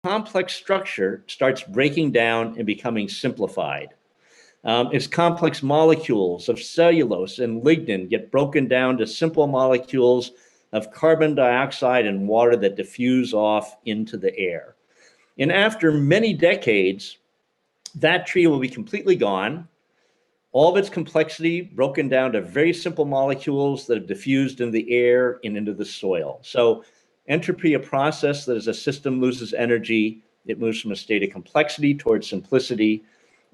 complex structure starts breaking down and becoming simplified. Its complex molecules of cellulose and lignin get broken down to simple molecules of carbon dioxide and water that diffuse off into the air. And after many decades, that tree will be completely gone, all of its complexity broken down to very simple molecules that have diffused in the air and into the soil. So entropy, a process that as a system loses energy, it moves from a state of complexity towards simplicity,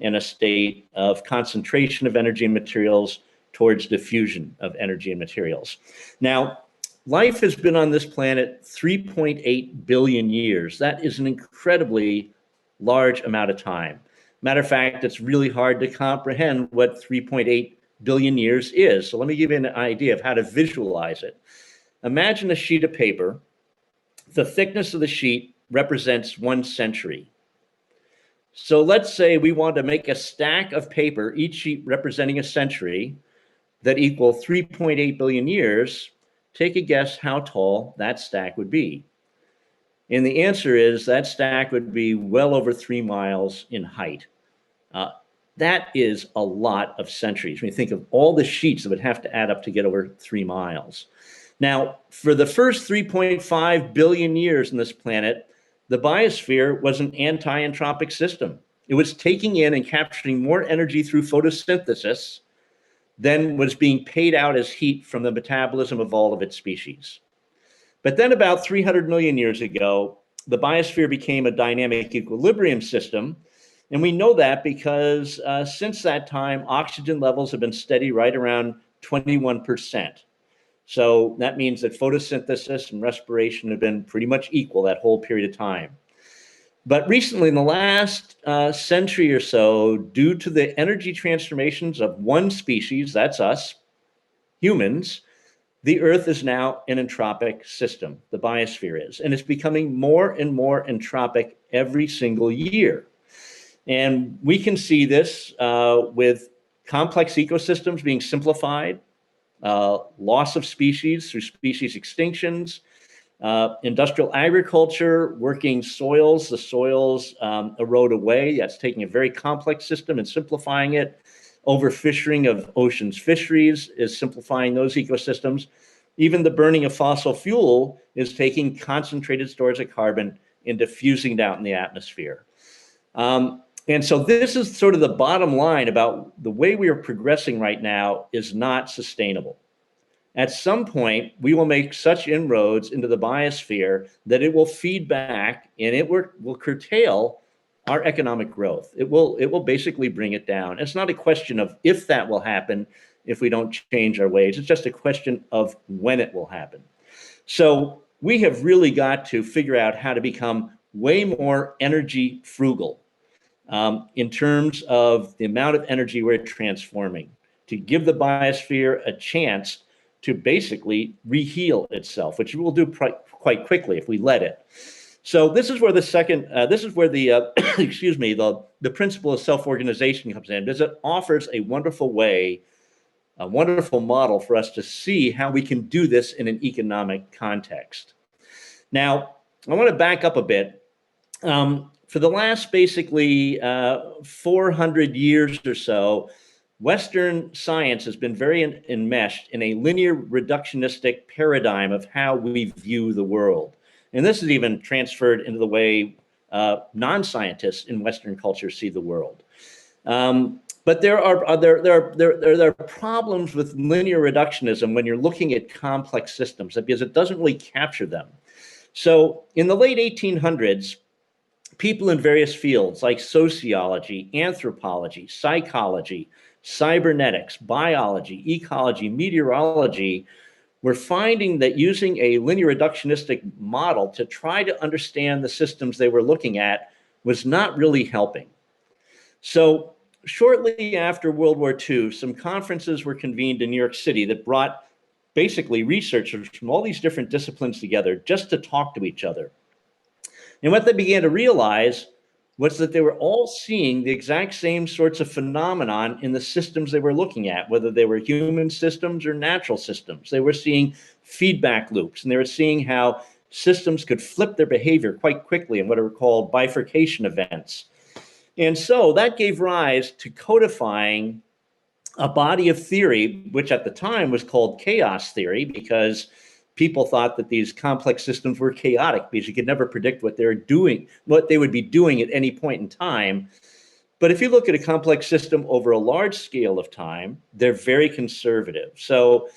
and a state of concentration of energy and materials towards diffusion of energy and materials. Now, life has been on this planet 3.8 billion years. That is an incredibly large amount of time. Matter of fact, it's really hard to comprehend what 3.8 billion years is. So let me give you an idea of how to visualize it. Imagine a sheet of paper. The thickness of the sheet represents 1 century. So let's say we want to make a stack of paper, each sheet representing a century, that equal 3.8 billion years. Take a guess how tall that stack would be. And the answer is that stack would be well over 3 miles in height. That is a lot of centuries. When you think of all the sheets that would have to add up to get over 3 miles. Now, for the first 3.5 billion years on this planet, the biosphere was an anti-entropic system. It was taking in and capturing more energy through photosynthesis than was being paid out as heat from the metabolism of all of its species. But then about 300 million years ago, the biosphere became a dynamic equilibrium system. And we know that because since that time, oxygen levels have been steady right around 21%. So that means that photosynthesis and respiration have been pretty much equal that whole period of time. But recently, in the last century or so, due to the energy transformations of one species, that's us, humans, the Earth is now an entropic system, the biosphere is, and it's becoming more and more entropic every single year. And we can see this with complex ecosystems being simplified, loss of species through species extinctions, industrial agriculture, working soils, the soils erode away. That's taking a very complex system and simplifying it. Overfishing of oceans fisheries is simplifying those ecosystems. Even the burning of fossil fuel is taking concentrated stores of carbon and diffusing it out in the atmosphere. And so this is sort of the bottom line about the way we are progressing right now is not sustainable. At some point, we will make such inroads into the biosphere that it will feed back and it will curtail our economic growth. It will basically bring it down. It's not a question of if that will happen if we don't change our ways. It's just a question of when it will happen. So we have really got to figure out how to become way more energy frugal in terms of the amount of energy we're transforming, to give the biosphere a chance to basically reheal itself, which it will do quite quickly if we let it. So this is where the excuse me, the principle of self-organization comes in, because it offers a wonderful way, a wonderful model for us to see how we can do this in an economic context. Now, I want to back up a bit. For the last basically 400 years or so, Western science has been very enmeshed in a linear reductionistic paradigm of how we view the world. And this is even transferred into the way non-scientists in Western culture see the world. But there are problems with linear reductionism when you're looking at complex systems, because it doesn't really capture them. So in the late 1800s, people in various fields like sociology, anthropology, psychology, cybernetics, biology, ecology, meteorology, we're finding that using a linear reductionistic model to try to understand the systems they were looking at was not really helping. So shortly after World War II, some conferences were convened in New York City that brought basically researchers from all these different disciplines together just to talk to each other. And what they began to realize was that they were all seeing the exact same sorts of phenomenon in the systems they were looking at, whether they were human systems or natural systems. They were seeing feedback loops, and they were seeing how systems could flip their behavior quite quickly in what are called bifurcation events. And so that gave rise to codifying a body of theory, which at the time was called chaos theory, because people thought that these complex systems were chaotic because you could never predict what they're doing, what they would be doing at any point in time. But if you look at a complex system over a large scale of time, they're very conservative. So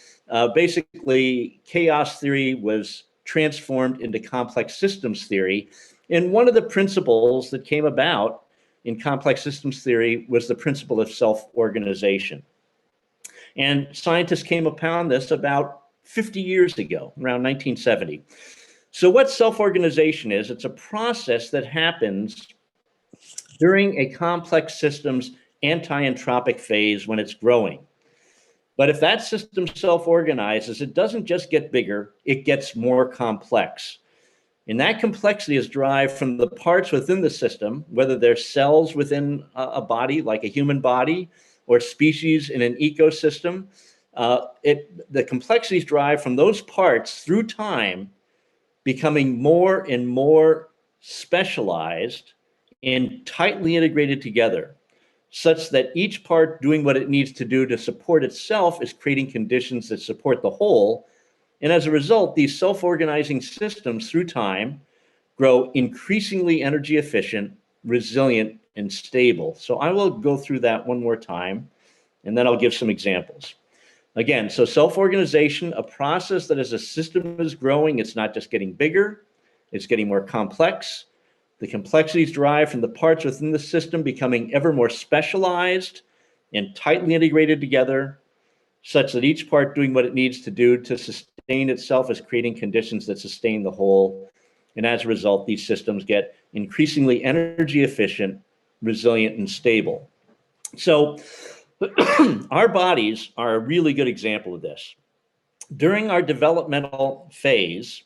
basically, chaos theory was transformed into complex systems theory. And one of the principles that came about in complex systems theory was the principle of self-organization. And scientists came upon this about 50 years ago, around 1970. So what self-organization is, it's a process that happens during a complex system's anti-entropic phase when it's growing. But if that system self-organizes, it doesn't just get bigger, it gets more complex. And that complexity is derived from the parts within the system, whether they're cells within a body, like a human body, or species in an ecosystem. The complexity is derived from those parts through time becoming more and more specialized and tightly integrated together, such that each part doing what it needs to do to support itself is creating conditions that support the whole. And as a result, these self-organizing systems through time grow increasingly energy efficient, resilient, and stable. So I will go through that one more time, and then I'll give some examples. Again, so self-organization, a process that as a system is growing, it's not just getting bigger, it's getting more complex. The complexities derived from the parts within the system becoming ever more specialized and tightly integrated together, such that each part doing what it needs to do to sustain itself is creating conditions that sustain the whole. And as a result, these systems get increasingly energy efficient, resilient, and stable. So our bodies are a really good example of this. During our developmental phase,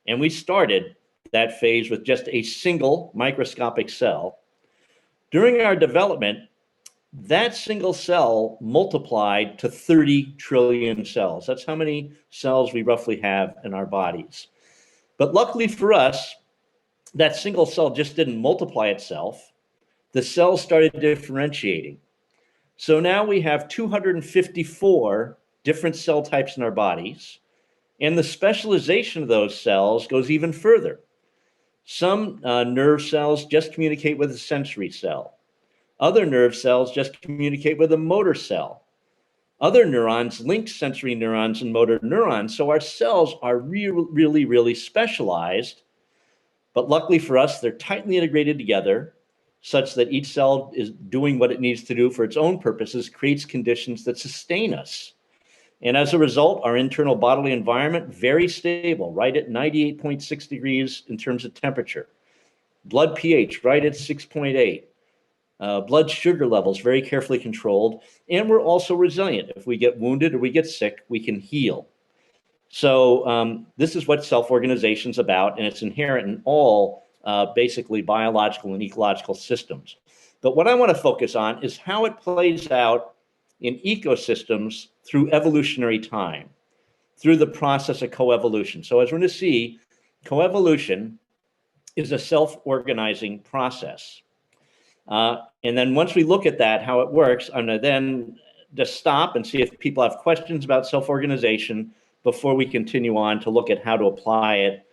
and we started that phase with just a single microscopic cell, during our development, that single cell multiplied to 30 trillion cells. That's how many cells we roughly have in our bodies. But luckily for us, that single cell just didn't multiply itself. The cells started differentiating. So now we have 254 different cell types in our bodies, and the specialization of those cells goes even further. Some nerve cells just communicate with a sensory cell. Other nerve cells just communicate with a motor cell. Other neurons link sensory neurons and motor neurons. So our cells are really, really specialized. But luckily for us, they're tightly integrated together such that each cell is doing what it needs to do for its own purposes, creates conditions that sustain us. And as a result, our internal bodily environment, very stable, right at 98.6 degrees in terms of temperature. Blood pH, right at 6.8. Blood sugar levels, very carefully controlled. And we're also resilient. If we get wounded or we get sick, we can heal. So this is what self-organization is about, and it's inherent in all basically biological and ecological systems. But what I want to focus on is how it plays out in ecosystems through evolutionary time, through the process of coevolution. So as we're going to see, coevolution is a self-organizing process. And then once we look at that, how it works, I'm going to then just stop and see if people have questions about self-organization before we continue on to look at how to apply it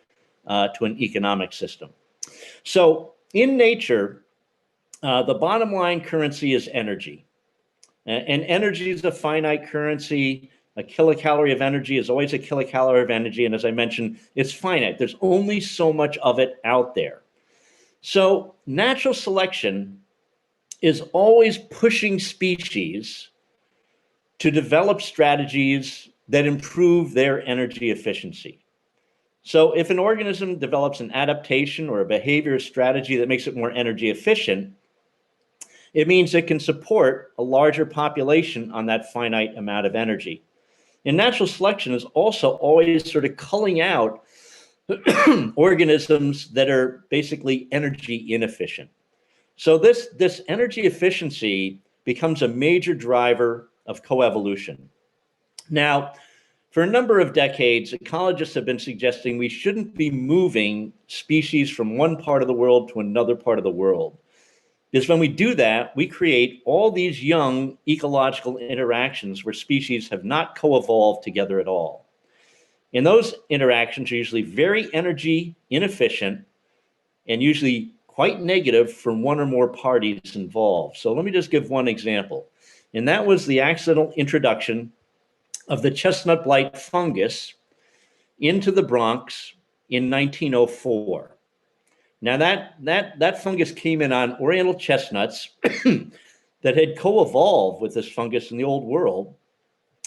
to an economic system. So in nature, the bottom line currency is energy. And energy is a finite currency. A kilocalorie of energy is always a kilocalorie of energy. And as I mentioned, it's finite. There's only so much of it out there. So natural selection is always pushing species to develop strategies that improve their energy efficiency. So if an organism develops an adaptation or a behavior strategy that makes it more energy efficient, it means it can support a larger population on that finite amount of energy. And natural selection is also always sort of culling out organisms that are basically energy inefficient. So this energy efficiency becomes a major driver of coevolution. Now, For a number of decades, ecologists have been suggesting we shouldn't be moving species from one part of the world to another part of the world. Because when we do that, we create all these young ecological interactions where species have not co-evolved together at all. And those interactions are usually very energy inefficient and usually quite negative for one or more parties involved. So let me just give one example. And that was the accidental introduction of the chestnut blight fungus into the Bronx in 1904. Now that fungus came in on Oriental chestnuts that had co-evolved with this fungus in the old world.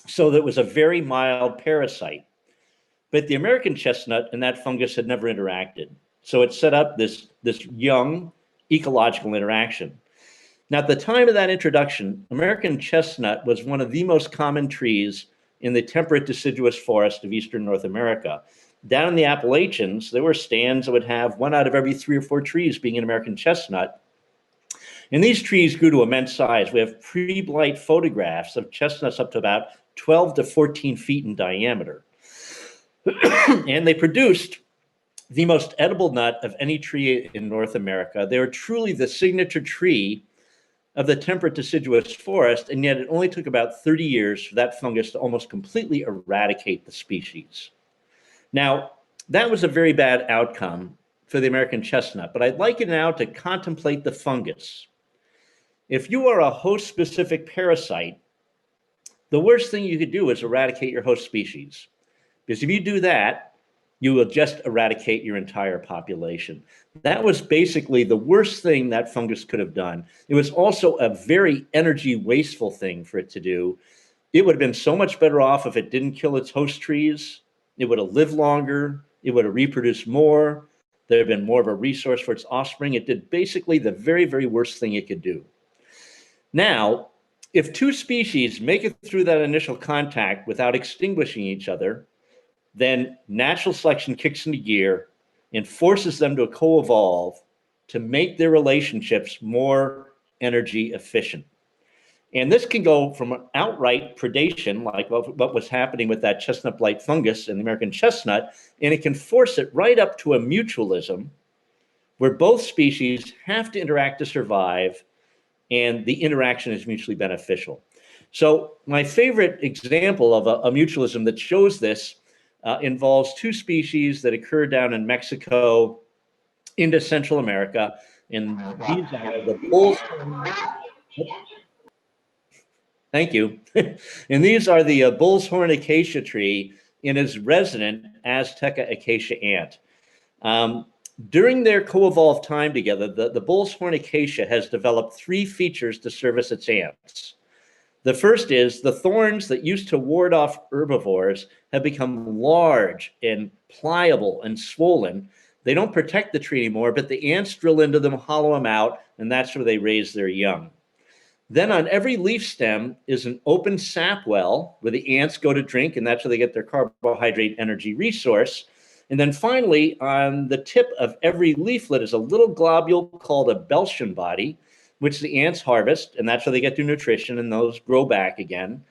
So that was a very mild parasite. But the American chestnut and that fungus had never interacted. So it set up this young ecological interaction. Now, at the time of that introduction, American chestnut was one of the most common trees in the temperate deciduous forest of eastern North America. Down in the Appalachians, there were stands that would have 1 out of every 3 or 4 trees being an American chestnut. And these trees grew to immense size. We have pre-blight photographs of chestnuts up to about 12 to 14 feet in diameter. And they produced the most edible nut of any tree in North America. They were truly the signature tree of the temperate deciduous forest, and yet it only took about 30 years for that fungus to almost completely eradicate the species. Now, that was a very bad outcome for the American chestnut, but I'd like you now to contemplate the fungus. If you are a host-specific parasite, the worst thing you could do is eradicate your host species. Because if you do that, you will just eradicate your entire population. That was basically the worst thing that fungus could have done. It was also a very energy wasteful thing for it to do. It would have been so much better off if it didn't kill its host trees. It would have lived longer. It would have reproduced more. There had been more of a resource for its offspring. It did basically the very, very worst thing it could do. Now, if 2 species make it through that initial contact without extinguishing each other, then natural selection kicks into gear and forces them to co-evolve to make their relationships more energy efficient. And this can go from an outright predation, like what was happening with that chestnut blight fungus in the American chestnut, and it can force it right up to a mutualism where both species have to interact to survive, and the interaction is mutually beneficial. So my favorite example of a mutualism that shows this involves 2 species that occur down in Mexico into Central America. And these are the bull's Thank you. And these are the bull's horn acacia tree and its resident Azteca acacia ant. During their co-evolved time together, the bull's horn acacia has developed 3 features to service its ants. The first is the thorns that used to ward off herbivores have become large and pliable and swollen. They don't protect the tree anymore, but the ants drill into them, hollow them out, and that's where they raise their young. Then on every leaf stem is an open sap well where the ants go to drink, and that's where they get their carbohydrate energy resource. And then finally, on the tip of every leaflet is a little globule called a Belchian body, which the ants harvest, and that's where they get their nutrition, and those grow back again.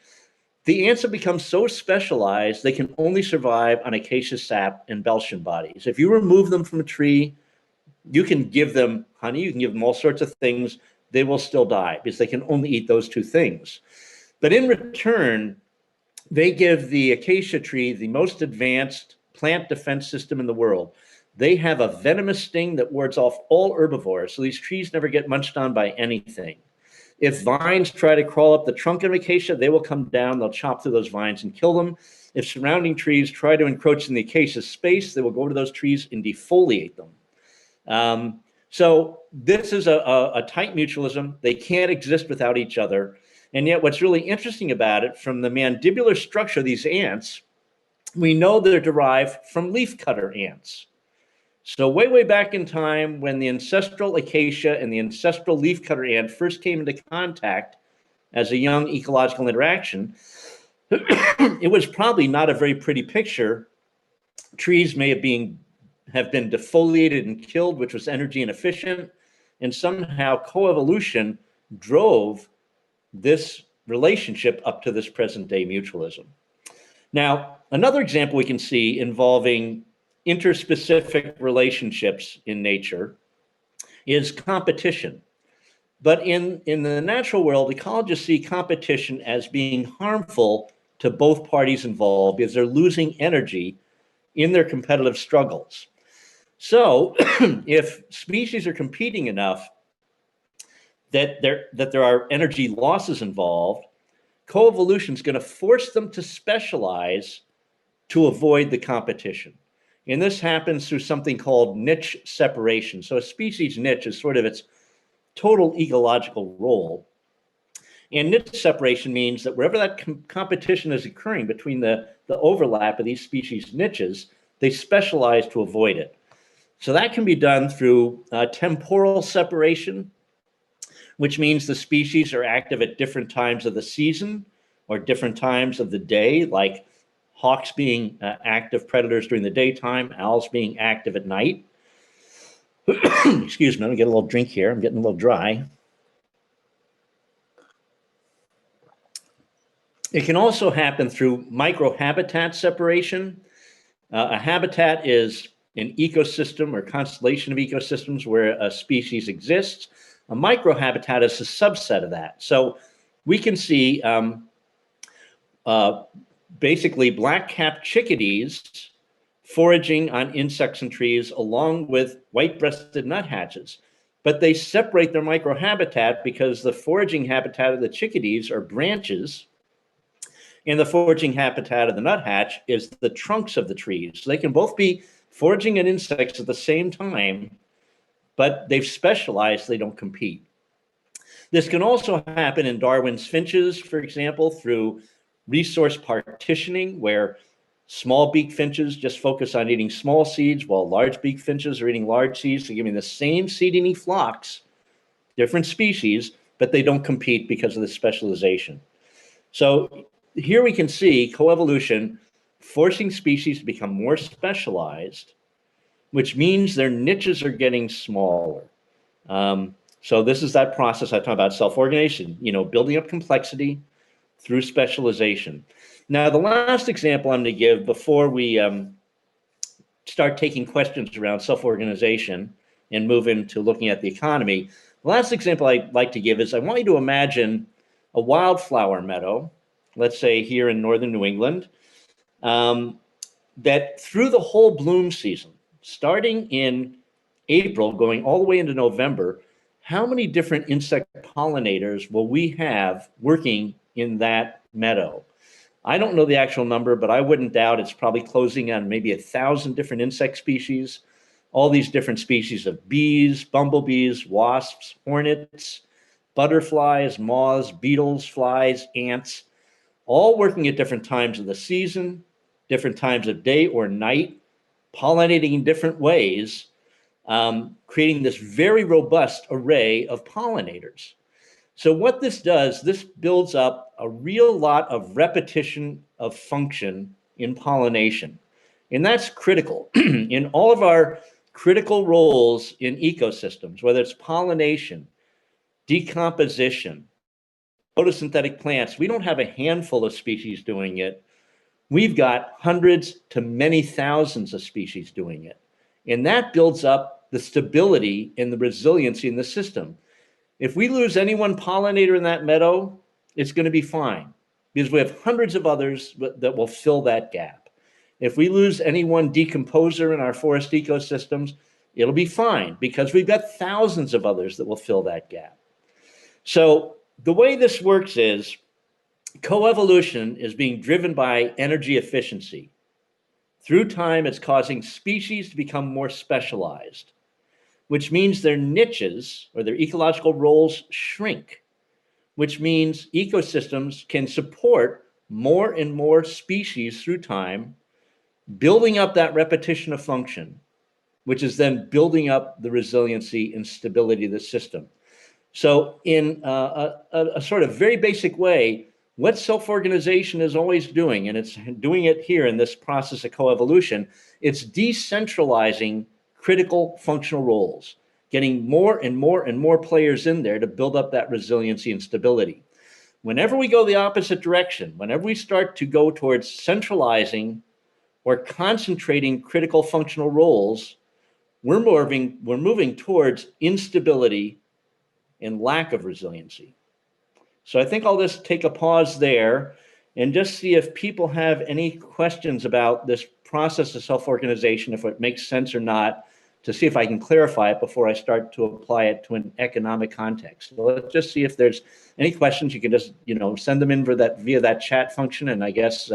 The ants have become so specialized, they can only survive on acacia sap and Belchian bodies. If you remove them from a tree, you can give them honey, you can give them all sorts of things, they will still die because they can only eat those 2 things. But in return, they give the acacia tree the most advanced plant defense system in the world. They have a venomous sting that wards off all herbivores, so these trees never get munched on by anything. If vines try to crawl up the trunk of acacia, they will come down, they'll chop through those vines and kill them. If surrounding trees try to encroach in the acacia space, they will go to those trees and defoliate them. So this is a tight mutualism. They can't exist without each other. And yet what's really interesting about it, from the mandibular structure of these ants, we know they're derived from leafcutter ants. So way, way back in time, when the ancestral acacia and the ancestral leafcutter ant first came into contact as a young ecological interaction, it was probably not a very pretty picture. Trees may have been defoliated and killed, which was energy inefficient, and somehow coevolution drove this relationship up to this present day mutualism. Now, another example we can see involving interspecific relationships in nature is competition. But in the natural world, ecologists see competition as being harmful to both parties involved because they're losing energy in their competitive struggles. So if species are competing enough that there are energy losses involved, coevolution is going to force them to specialize to avoid the competition. And this happens through something called niche separation. So a species niche is sort of its total ecological role. And niche separation means that wherever that competition is occurring between the overlap of these species niches, they specialize to avoid it. So that can be done through temporal separation, which means the species are active at different times of the season or different times of the day, like hawks being active predators during the daytime, owls being active at night. Excuse me, I'm gonna get a little drink here. I'm getting a little dry. It can also happen through microhabitat separation. A habitat is an ecosystem or constellation of ecosystems where a species exists. A microhabitat is a subset of that. So we can see basically black-capped chickadees foraging on insects and trees along with white-breasted nuthatches. But they separate their microhabitat because the foraging habitat of the chickadees are branches, and the foraging habitat of the nuthatch is the trunks of the trees. So they can both be foraging on insects at the same time, but they've specialized, they don't compete. This can also happen in Darwin's finches, for example, through resource partitioning, where small beak finches just focus on eating small seeds, while large beak finches are eating large seeds. So giving the same seed-eating flocks, different species, but they don't compete because of the specialization. So here we can see coevolution forcing species to become more specialized, which means their niches are getting smaller. So this is that process I talk about, self-organization, building up complexity through specialization. Now, the last example I'm going to give before we start taking questions around self-organization and move into looking at the economy, the last example I'd like to give is I want you to imagine a wildflower meadow, let's say here in northern New England, that through the whole bloom season, starting in April, going all the way into November, how many different insect pollinators will we have working in that meadow? I don't know the actual number, but I wouldn't doubt it's probably closing on maybe 1,000 different insect species, all these different species of bees, bumblebees, wasps, hornets, butterflies, moths, beetles, flies, ants, all working at different times of the season, different times of day or night, pollinating in different ways, creating this very robust array of pollinators. So what this does, this builds up a real lot of repetition of function in pollination. And that's critical. In all of our critical roles in ecosystems, whether it's pollination, decomposition, photosynthetic plants, we don't have a handful of species doing it. We've got hundreds to many thousands of species doing it. And that builds up the stability and the resiliency in the system. If we lose any one pollinator in that meadow, it's going to be fine because we have hundreds of others that will fill that gap. If we lose any one decomposer in our forest ecosystems, it'll be fine because we've got thousands of others that will fill that gap. So the way this works is coevolution is being driven by energy efficiency. Through time, it's causing species to become more specialized, which means their niches or their ecological roles shrink, which means ecosystems can support more and more species through time, building up that repetition of function, which is then building up the resiliency and stability of the system. So in a sort of very basic way, what self-organization is always doing, and it's doing it here in this process of coevolution, it's decentralizing critical functional roles, getting more and more and more players in there to build up that resiliency and stability. Whenever we go the opposite direction, whenever we start to go towards centralizing or concentrating critical functional roles, we're moving towards instability and lack of resiliency. So I think I'll just take a pause there and just see if people have any questions about this process of self-organization, if it makes sense or not, to see if I can clarify it before I start to apply it to an economic context. So let's just see if there's any questions. You can just, send them in via that chat function, and I guess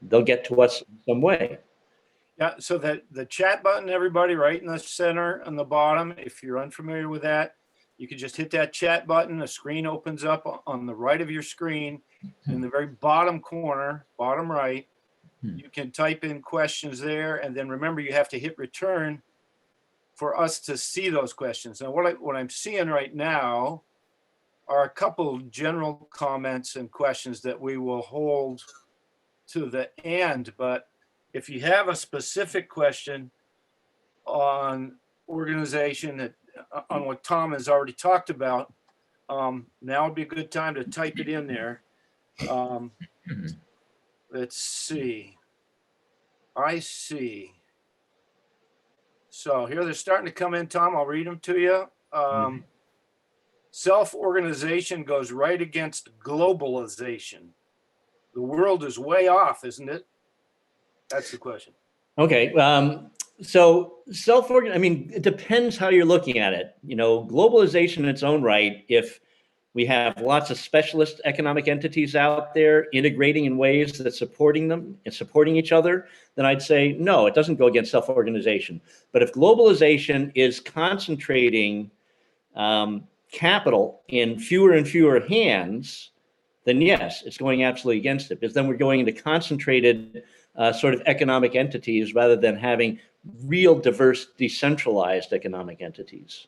they'll get to us in some way. Yeah, so that the chat button, everybody, right in the center on the bottom, if you're unfamiliar with that, you can just hit that chat button. A screen opens up on the right of your screen in the very bottom corner, bottom right. You can type in questions there, and then remember you have to hit return for us to see those questions. Now, what I'm seeing right now are a couple general comments and questions that we will hold to the end. But if you have a specific question on organization, on what Tom has already talked about, now would be a good time to type it in there. Let's see. I see. So here they're starting to come in, Tom. I'll read them to you. Self-organization goes right against globalization. The world is way off, isn't it? That's the question. Okay. So it depends how you're looking at it. Globalization in its own right, if we have lots of specialist economic entities out there integrating in ways that supporting them and supporting each other, then I'd say, no, it doesn't go against self-organization. But if globalization is concentrating capital in fewer and fewer hands, then yes, it's going absolutely against it, because then we're going into concentrated sort of economic entities rather than having real diverse, decentralized economic entities.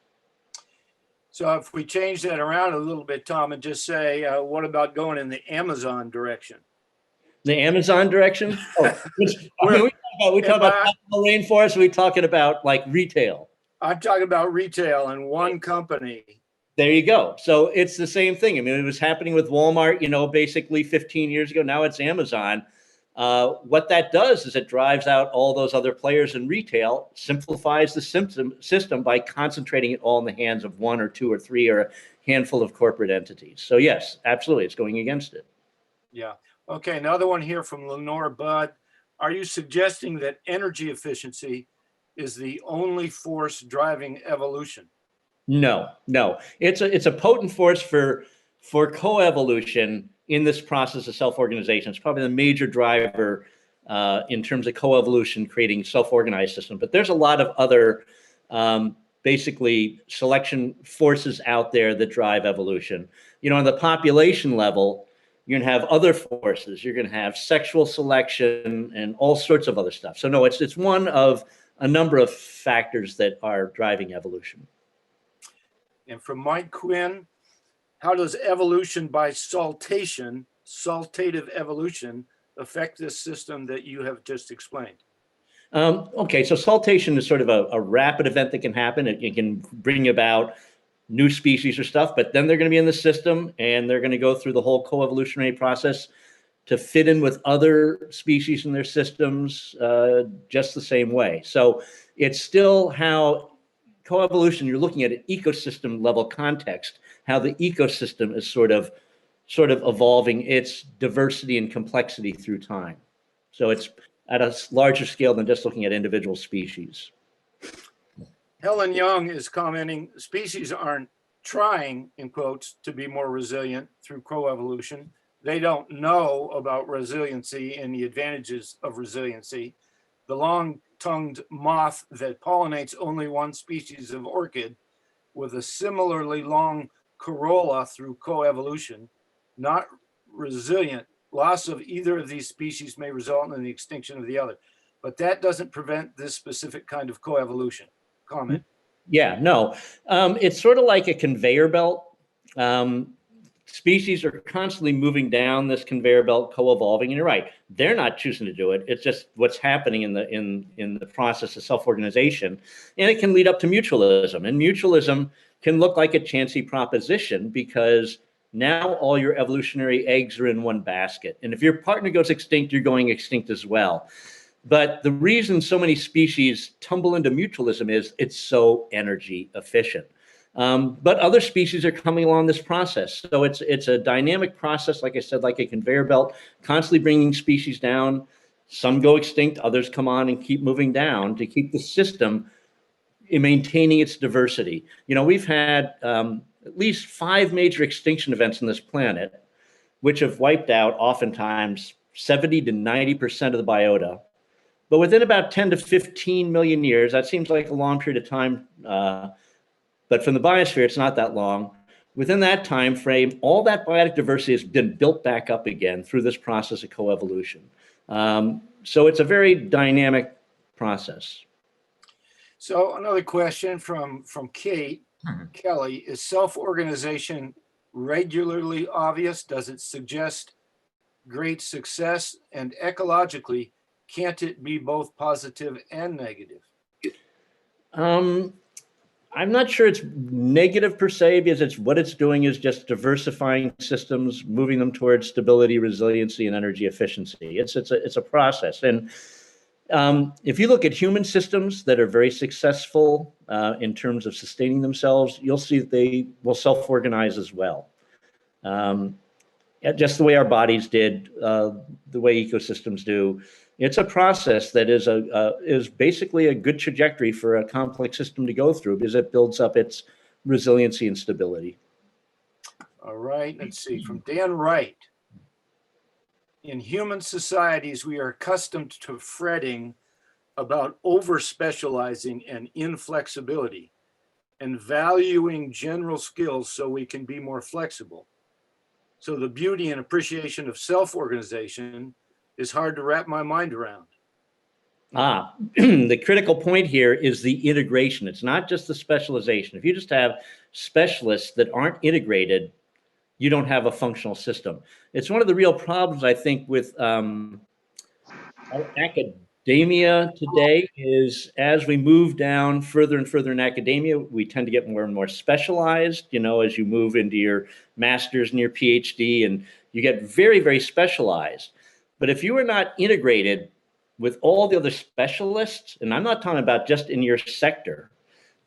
So if we change that around a little bit, Tom, and just say, what about going in the Amazon direction? The Amazon direction? Oh, we talk about the rainforest. We're talking about like retail. I'm talking about retail and one company. There you go. So it's the same thing. I mean, it was happening with Walmart, basically 15 years ago. Now it's Amazon. What that does is it drives out all those other players in retail, simplifies the system by concentrating it all in the hands of one or two or three or a handful of corporate entities. So yes, absolutely, it's going against it. Yeah. Okay, another one here from Lenore Budd. Are you suggesting that energy efficiency is the only force driving evolution? No. It's a potent force for coevolution in this process of self-organization. It's probably the major driver in terms of coevolution, creating self-organized systems. But there's a lot of other basically selection forces out there that drive evolution. On the population level, you're going to have other forces. You're going to have sexual selection and all sorts of other stuff. So no, it's one of a number of factors that are driving evolution. And from Mike Quinn, how does evolution by saltation, saltative evolution, affect this system that you have just explained? Okay, so saltation is sort of a rapid event that can happen. It can bring about new species or stuff, but then they're going to be in the system and they're going to go through the whole coevolutionary process to fit in with other species in their systems just the same way. So it's still how coevolution, you're looking at an ecosystem level context, how the ecosystem is sort of evolving its diversity and complexity through time. So it's at a larger scale than just looking at individual species. Helen Young is commenting, species aren't trying, in quotes, to be more resilient through coevolution. They don't know about resiliency and the advantages of resiliency. The long-tongued moth that pollinates only one species of orchid with a similarly long corolla through coevolution, not resilient. Loss of either of these species may result in the extinction of the other. But that doesn't prevent this specific kind of coevolution. Comment. Yeah, no. It's sort of like a conveyor belt. Species are constantly moving down this conveyor belt, co-evolving, and you're right, they're not choosing to do it. It's just what's happening in the process of self-organization, and it can lead up to mutualism. And mutualism can look like a chancy proposition because Now all your evolutionary eggs are in one basket. And if your partner goes extinct, you're going extinct as well. But the reason so many species tumble into mutualism is it's so energy efficient. But other species are coming along this process. So it's a dynamic process, like I said, like a conveyor belt, constantly bringing species down. Some go extinct, others come on and keep moving down to keep the system in maintaining its diversity. You know, we've had at least 5 major extinction events on this planet, which have wiped out oftentimes 70 to 90% of the biota. But within about 10 to 15 million years, that seems like a long period of time, but from the biosphere, it's not that long. Within that time frame, all that biotic diversity has been built back up again through this process of coevolution. So it's a very dynamic process. So another question from Kate Kelly, is self-organization regularly obvious? Does it suggest great success? And ecologically, can't it be both positive and negative? I'm not sure it's negative per se, because it's what it's doing is just diversifying systems, moving them towards stability, resiliency, and energy efficiency. It's a process. And if you look at human systems that are very successful in terms of sustaining themselves, you'll see that they will self-organize as well. Just the way our bodies did, the way ecosystems do. It's a process that is basically a good trajectory for a complex system to go through, because it builds up its resiliency and stability. All right, let's see, from Dan Wright. In human societies, we are accustomed to fretting about over-specializing and inflexibility and valuing general skills so we can be more flexible. So the beauty and appreciation of self-organization is hard to wrap my mind around. The critical point here is the integration. It's not just the specialization. If you just have specialists that aren't integrated, you don't have a functional system. It's one of the real problems, I think, with academia today is as we move down further and further in academia, we tend to get more and more specialized, you know, as you move into your master's and your PhD, and you get very, very specialized. But if you are not integrated with all the other specialists, and I'm not talking about just in your sector,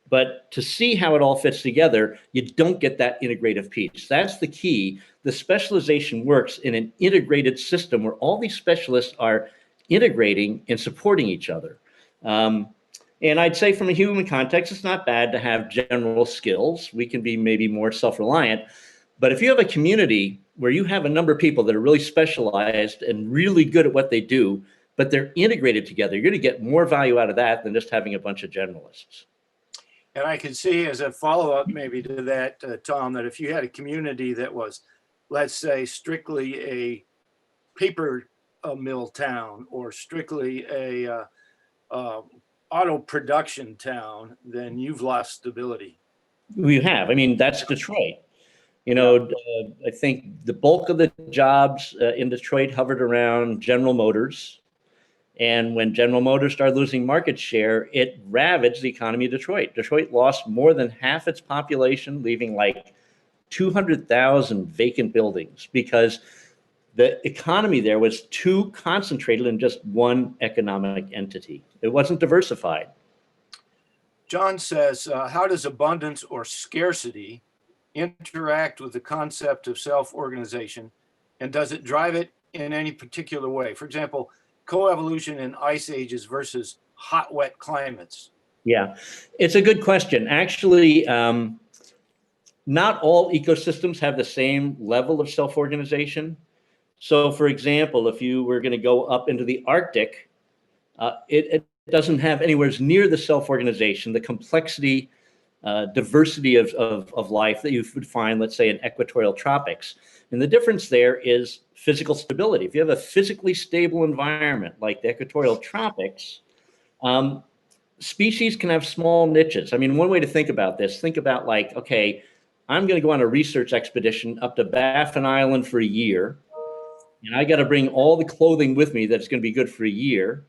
but to see how it all fits together, you don't get that integrative piece. That's the key. The specialization works in an integrated system where all these specialists are integrating and supporting each other. And I'd say from a human context, it's not bad to have general skills. We can be maybe more self-reliant. But if you have a community where you have a number of people that are really specialized and really good at what they do, but they're integrated together, you're going to get more value out of that than just having a bunch of generalists. And I can see as a follow-up maybe to that, Tom, that if you had a community that was, let's say, strictly a paper mill town or strictly a auto production town, then you've lost stability. We have. I mean, that's Detroit. You know, I think the bulk of the jobs in Detroit hovered around General Motors. And when General Motors started losing market share, it ravaged the economy of Detroit. Detroit lost more than half its population, leaving like 200,000 vacant buildings because the economy there was too concentrated in just one economic entity. It wasn't diversified. John says, how does abundance or scarcity interact with the concept of self-organization, and does it drive it in any particular way? For example, coevolution in ice ages versus hot, wet climates. Yeah, it's a good question. Actually, not all ecosystems have the same level of self-organization. So for example, if you were going to go up into the Arctic, it doesn't have anywhere near the self-organization, the complexity, diversity of life that you would find, let's say, in equatorial tropics. And the difference there is physical stability. If you have a physically stable environment like the equatorial tropics, species can have small niches. I mean, one way to think about this, think about like, okay, I'm going to go on a research expedition up to Baffin Island for a year, and I got to bring all the clothing with me that's going to be good for a year.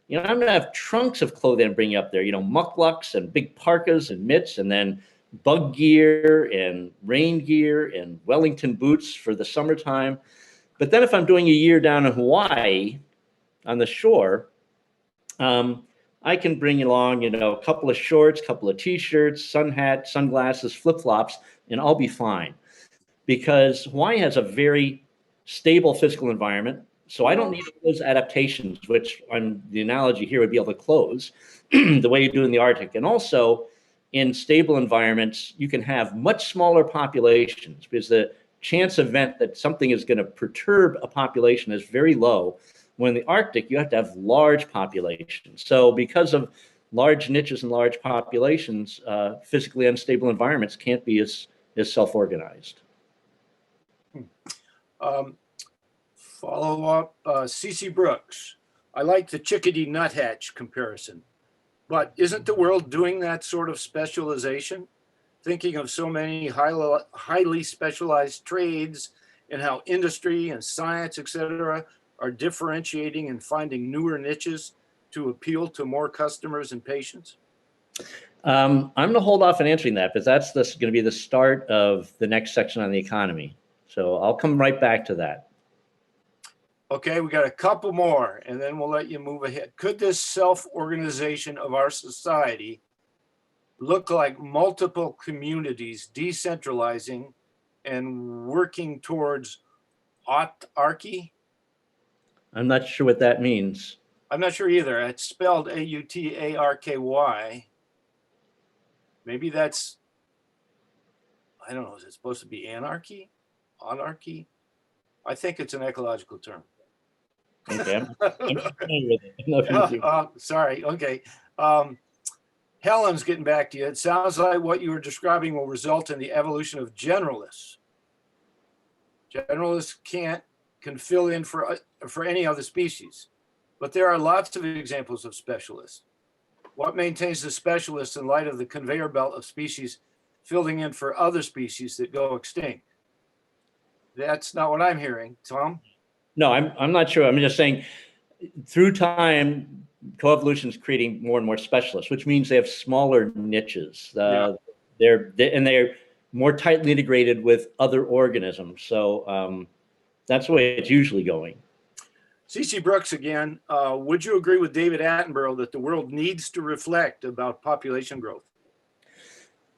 I'm going to have trunks of clothing I'm bringing up there, mucklucks and big parkas and mitts, and then bug gear and rain gear and Wellington boots for the summertime. But then if I'm doing a year down in Hawaii on the shore, I can bring along, a couple of shorts, couple of t-shirts, sun hat, sunglasses, flip-flops, and I'll be fine. Because Hawaii has a very stable physical environment. So I don't need those adaptations, which on the analogy here would be able to close the way you do in the Arctic. And also in stable environments, you can have much smaller populations because the chance event that something is going to perturb a population is very low. When in the Arctic, you have to have large populations. So because of large niches and large populations, physically unstable environments can't be as self-organized. Follow up, C.C. Brooks. I like the chickadee nuthatch comparison, but isn't the world doing that sort of specialization? Thinking of so many highly specialized trades and how industry and science, etc., are differentiating and finding newer niches to appeal to more customers and patients? I'm going to hold off on answering that, because that's going to be the start of the next section on the economy. So I'll come right back to that. Okay, we got a couple more, and then we'll let you move ahead. Could this self-organization of our society look like multiple communities decentralizing and working towards autarky? I'm not sure what that means. I'm not sure either. It's spelled A-U-T-A-R-K-Y. Maybe that's, I don't know, is it supposed to be anarchy? Anarchy? I think it's an ecological term. Okay, I'm familiar with it. Sorry, okay. Helen's getting back to you. It sounds like what you were describing will result in the evolution of generalists. Generalists can fill in for any other species, but there are lots of examples of specialists. What maintains the specialists in light of the conveyor belt of species filling in for other species that go extinct? That's not what I'm hearing, Tom. No, I'm not sure. I'm just saying, through time, coevolution is creating more and more specialists, which means they have smaller niches. They're more tightly integrated with other organisms. So that's the way it's usually going. C.C. Brooks again. Would you agree with David Attenborough that the world needs to reflect about population growth?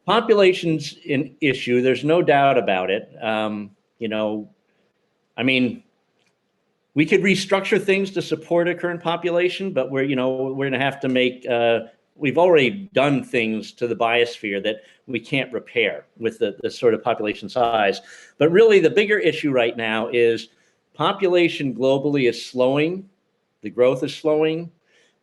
Population's an issue. There's no doubt about it. I mean, we could restructure things to support a current population, but we're going to have to make, we've already done things to the biosphere that we can't repair with the sort of population size. But really the bigger issue right now is population globally is slowing. The growth is slowing,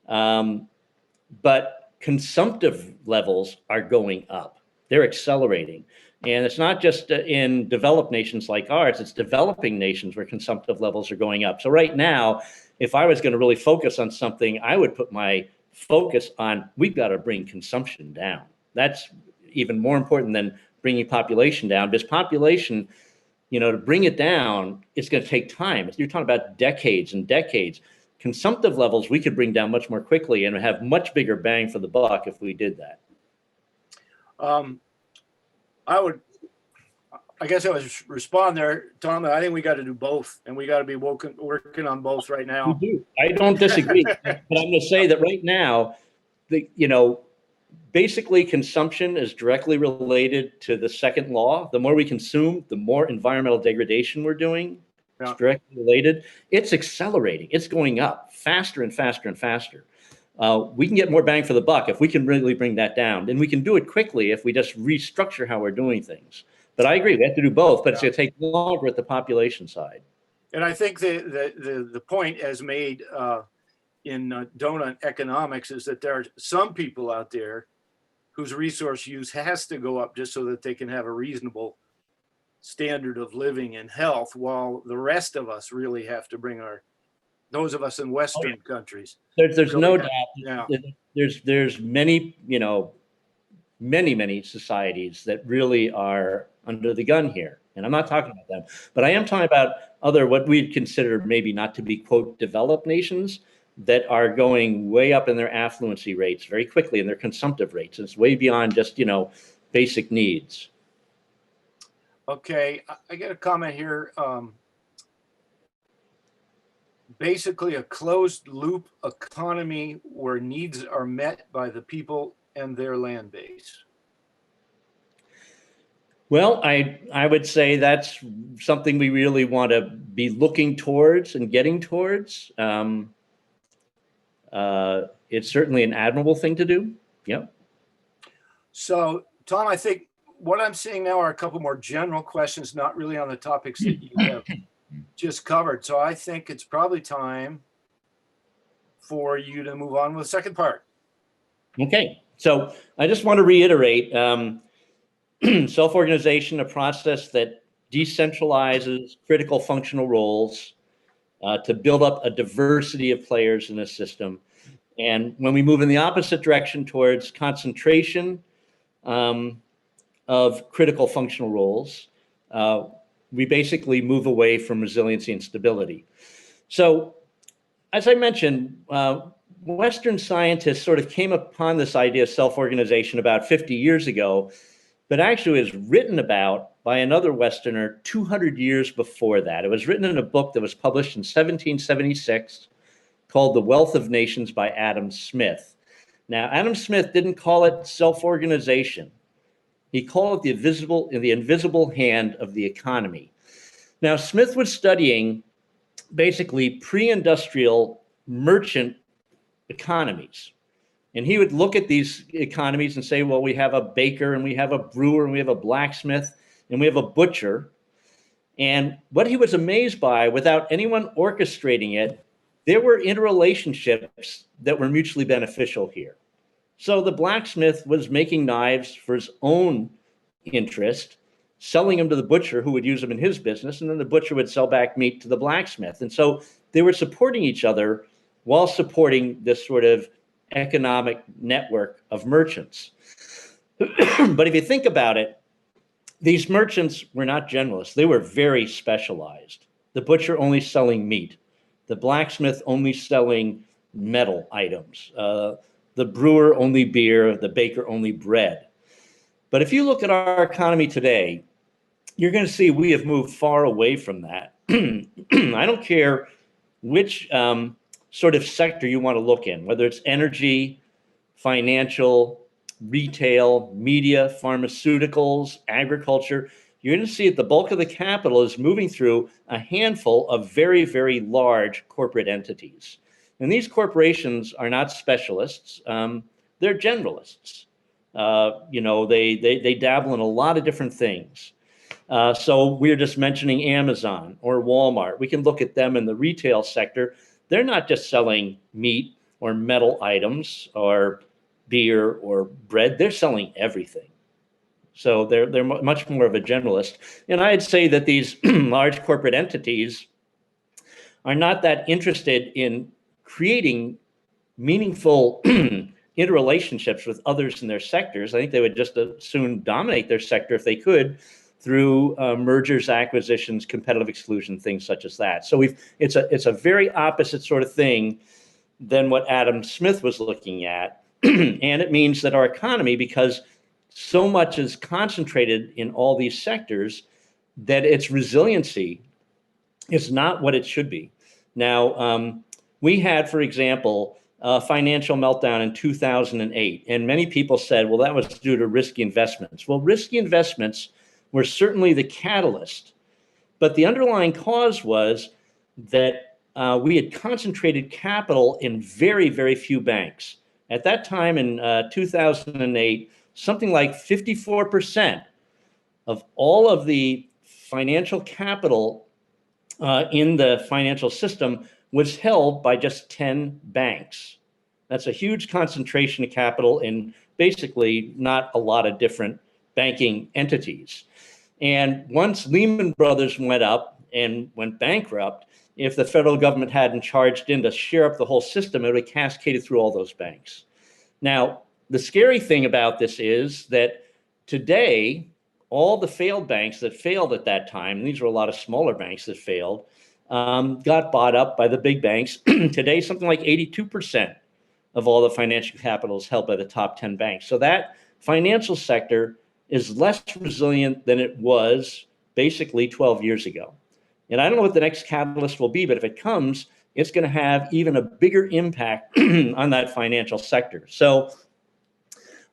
but consumptive levels are going up. They're accelerating. And it's not just in developed nations like ours, it's developing nations where consumptive levels are going up. So right now, if I was going to really focus on something, I would put my focus on, we've got to bring consumption down. That's even more important than bringing population down, because population, to bring it down, it's going to take time. You're talking about decades and decades. Consumptive levels we could bring down much more quickly and have much bigger bang for the buck if we did that. I guess I would respond there, Tom. I think we got to do both, and we got to be working on both right now. We do. I don't disagree, but I'm going to say that right now, basically consumption is directly related to the second law. The more we consume, the more environmental degradation we're doing. Yeah. It's directly related. It's accelerating. It's going up faster and faster and faster. We can get more bang for the buck if we can really bring that down. And we can do it quickly if we just restructure how we're doing things. But I agree, we have to do both, but it's going to take longer at the population side. And I think the point as made in donut economics is that there are some people out there whose resource use has to go up just so that they can have a reasonable standard of living and health, while the rest of us really have to bring those of us in Western countries. There's really no doubt. There's many, many societies that really are under the gun here. And I'm not talking about them, but I am talking about other, what we'd consider maybe not to be, quote, developed nations that are going way up in their affluency rates very quickly and their consumptive rates. It's way beyond just, basic needs. Okay, I get a comment here. Basically, a closed loop economy where needs are met by the people and their land base. Well, I would say that's something we really want to be looking towards and getting towards. It's certainly an admirable thing to do. Yep. So, Tom, I think what I'm seeing now are a couple more general questions, not really on the topics that you have just covered. So I think it's probably time for you to move on with the second part. Okay. So I just want to reiterate, self-organization, a process that decentralizes critical functional roles to build up a diversity of players in a system. And when we move in the opposite direction towards concentration of critical functional roles, we basically move away from resiliency and stability. So, as I mentioned, Western scientists sort of came upon this idea of self-organization about 50 years ago, but actually it was written about by another Westerner 200 years before that. It was written in a book that was published in 1776 called The Wealth of Nations by Adam Smith. Now, Adam Smith didn't call it self-organization. He called it the invisible hand of the economy. Now, Smith was studying basically pre-industrial merchant economies. And he would look at these economies and say, well, we have a baker and we have a brewer and we have a blacksmith and we have a butcher. And what he was amazed by, without anyone orchestrating it, there were interrelationships that were mutually beneficial here. So the blacksmith was making knives for his own interest, selling them to the butcher who would use them in his business, and then the butcher would sell back meat to the blacksmith. And so they were supporting each other while supporting this sort of economic network of merchants. But if you think about it, these merchants were not generalists. They were very specialized. The butcher only selling meat, the blacksmith only selling metal items, the brewer only beer, the baker only bread. But if you look at our economy today, you're going to see we have moved far away from that. I don't care which sort of sector you want to look in, whether it's energy, financial, retail, media, pharmaceuticals, agriculture. You're going to see that the bulk of the capital is moving through a handful of very, very large corporate entities. And these corporations are not specialists. They're generalists. They dabble in a lot of different things. So we're just mentioning Amazon or Walmart. We can look at them in the retail sector. They're not just selling meat or metal items or beer or bread. They're selling everything. So they're much more of a generalist. And I'd say that these large corporate entities are not that interested in creating meaningful interrelationships with others in their sectors. I think they would just as soon dominate their sector if they could through mergers, acquisitions, competitive exclusion, things such as that. So it's a very opposite sort of thing than what Adam Smith was looking at. And it means that our economy, because so much is concentrated in all these sectors, that its resiliency is not what it should be. Now, we had, for example, a financial meltdown in 2008, and many people said, well, that was due to risky investments. Well, risky investments were certainly the catalyst, but the underlying cause was that we had concentrated capital in very, very few banks. At that time in 2008, something like 54% of all of the financial capital in the financial system was held by just 10 banks. That's a huge concentration of capital in basically not a lot of different banking entities. And once Lehman Brothers went up and went bankrupt, if the federal government hadn't charged in to share up the whole system, it would have cascaded through all those banks. Now, the scary thing about this is that today, all the failed banks that failed at that time, and these were a lot of smaller banks that failed, got bought up by the big banks. Today, something like 82% of all the financial capital is held by the top 10 banks. So that financial sector is less resilient than it was basically 12 years ago. And I don't know what the next catalyst will be, but if it comes, it's going to have even a bigger impact on that financial sector. So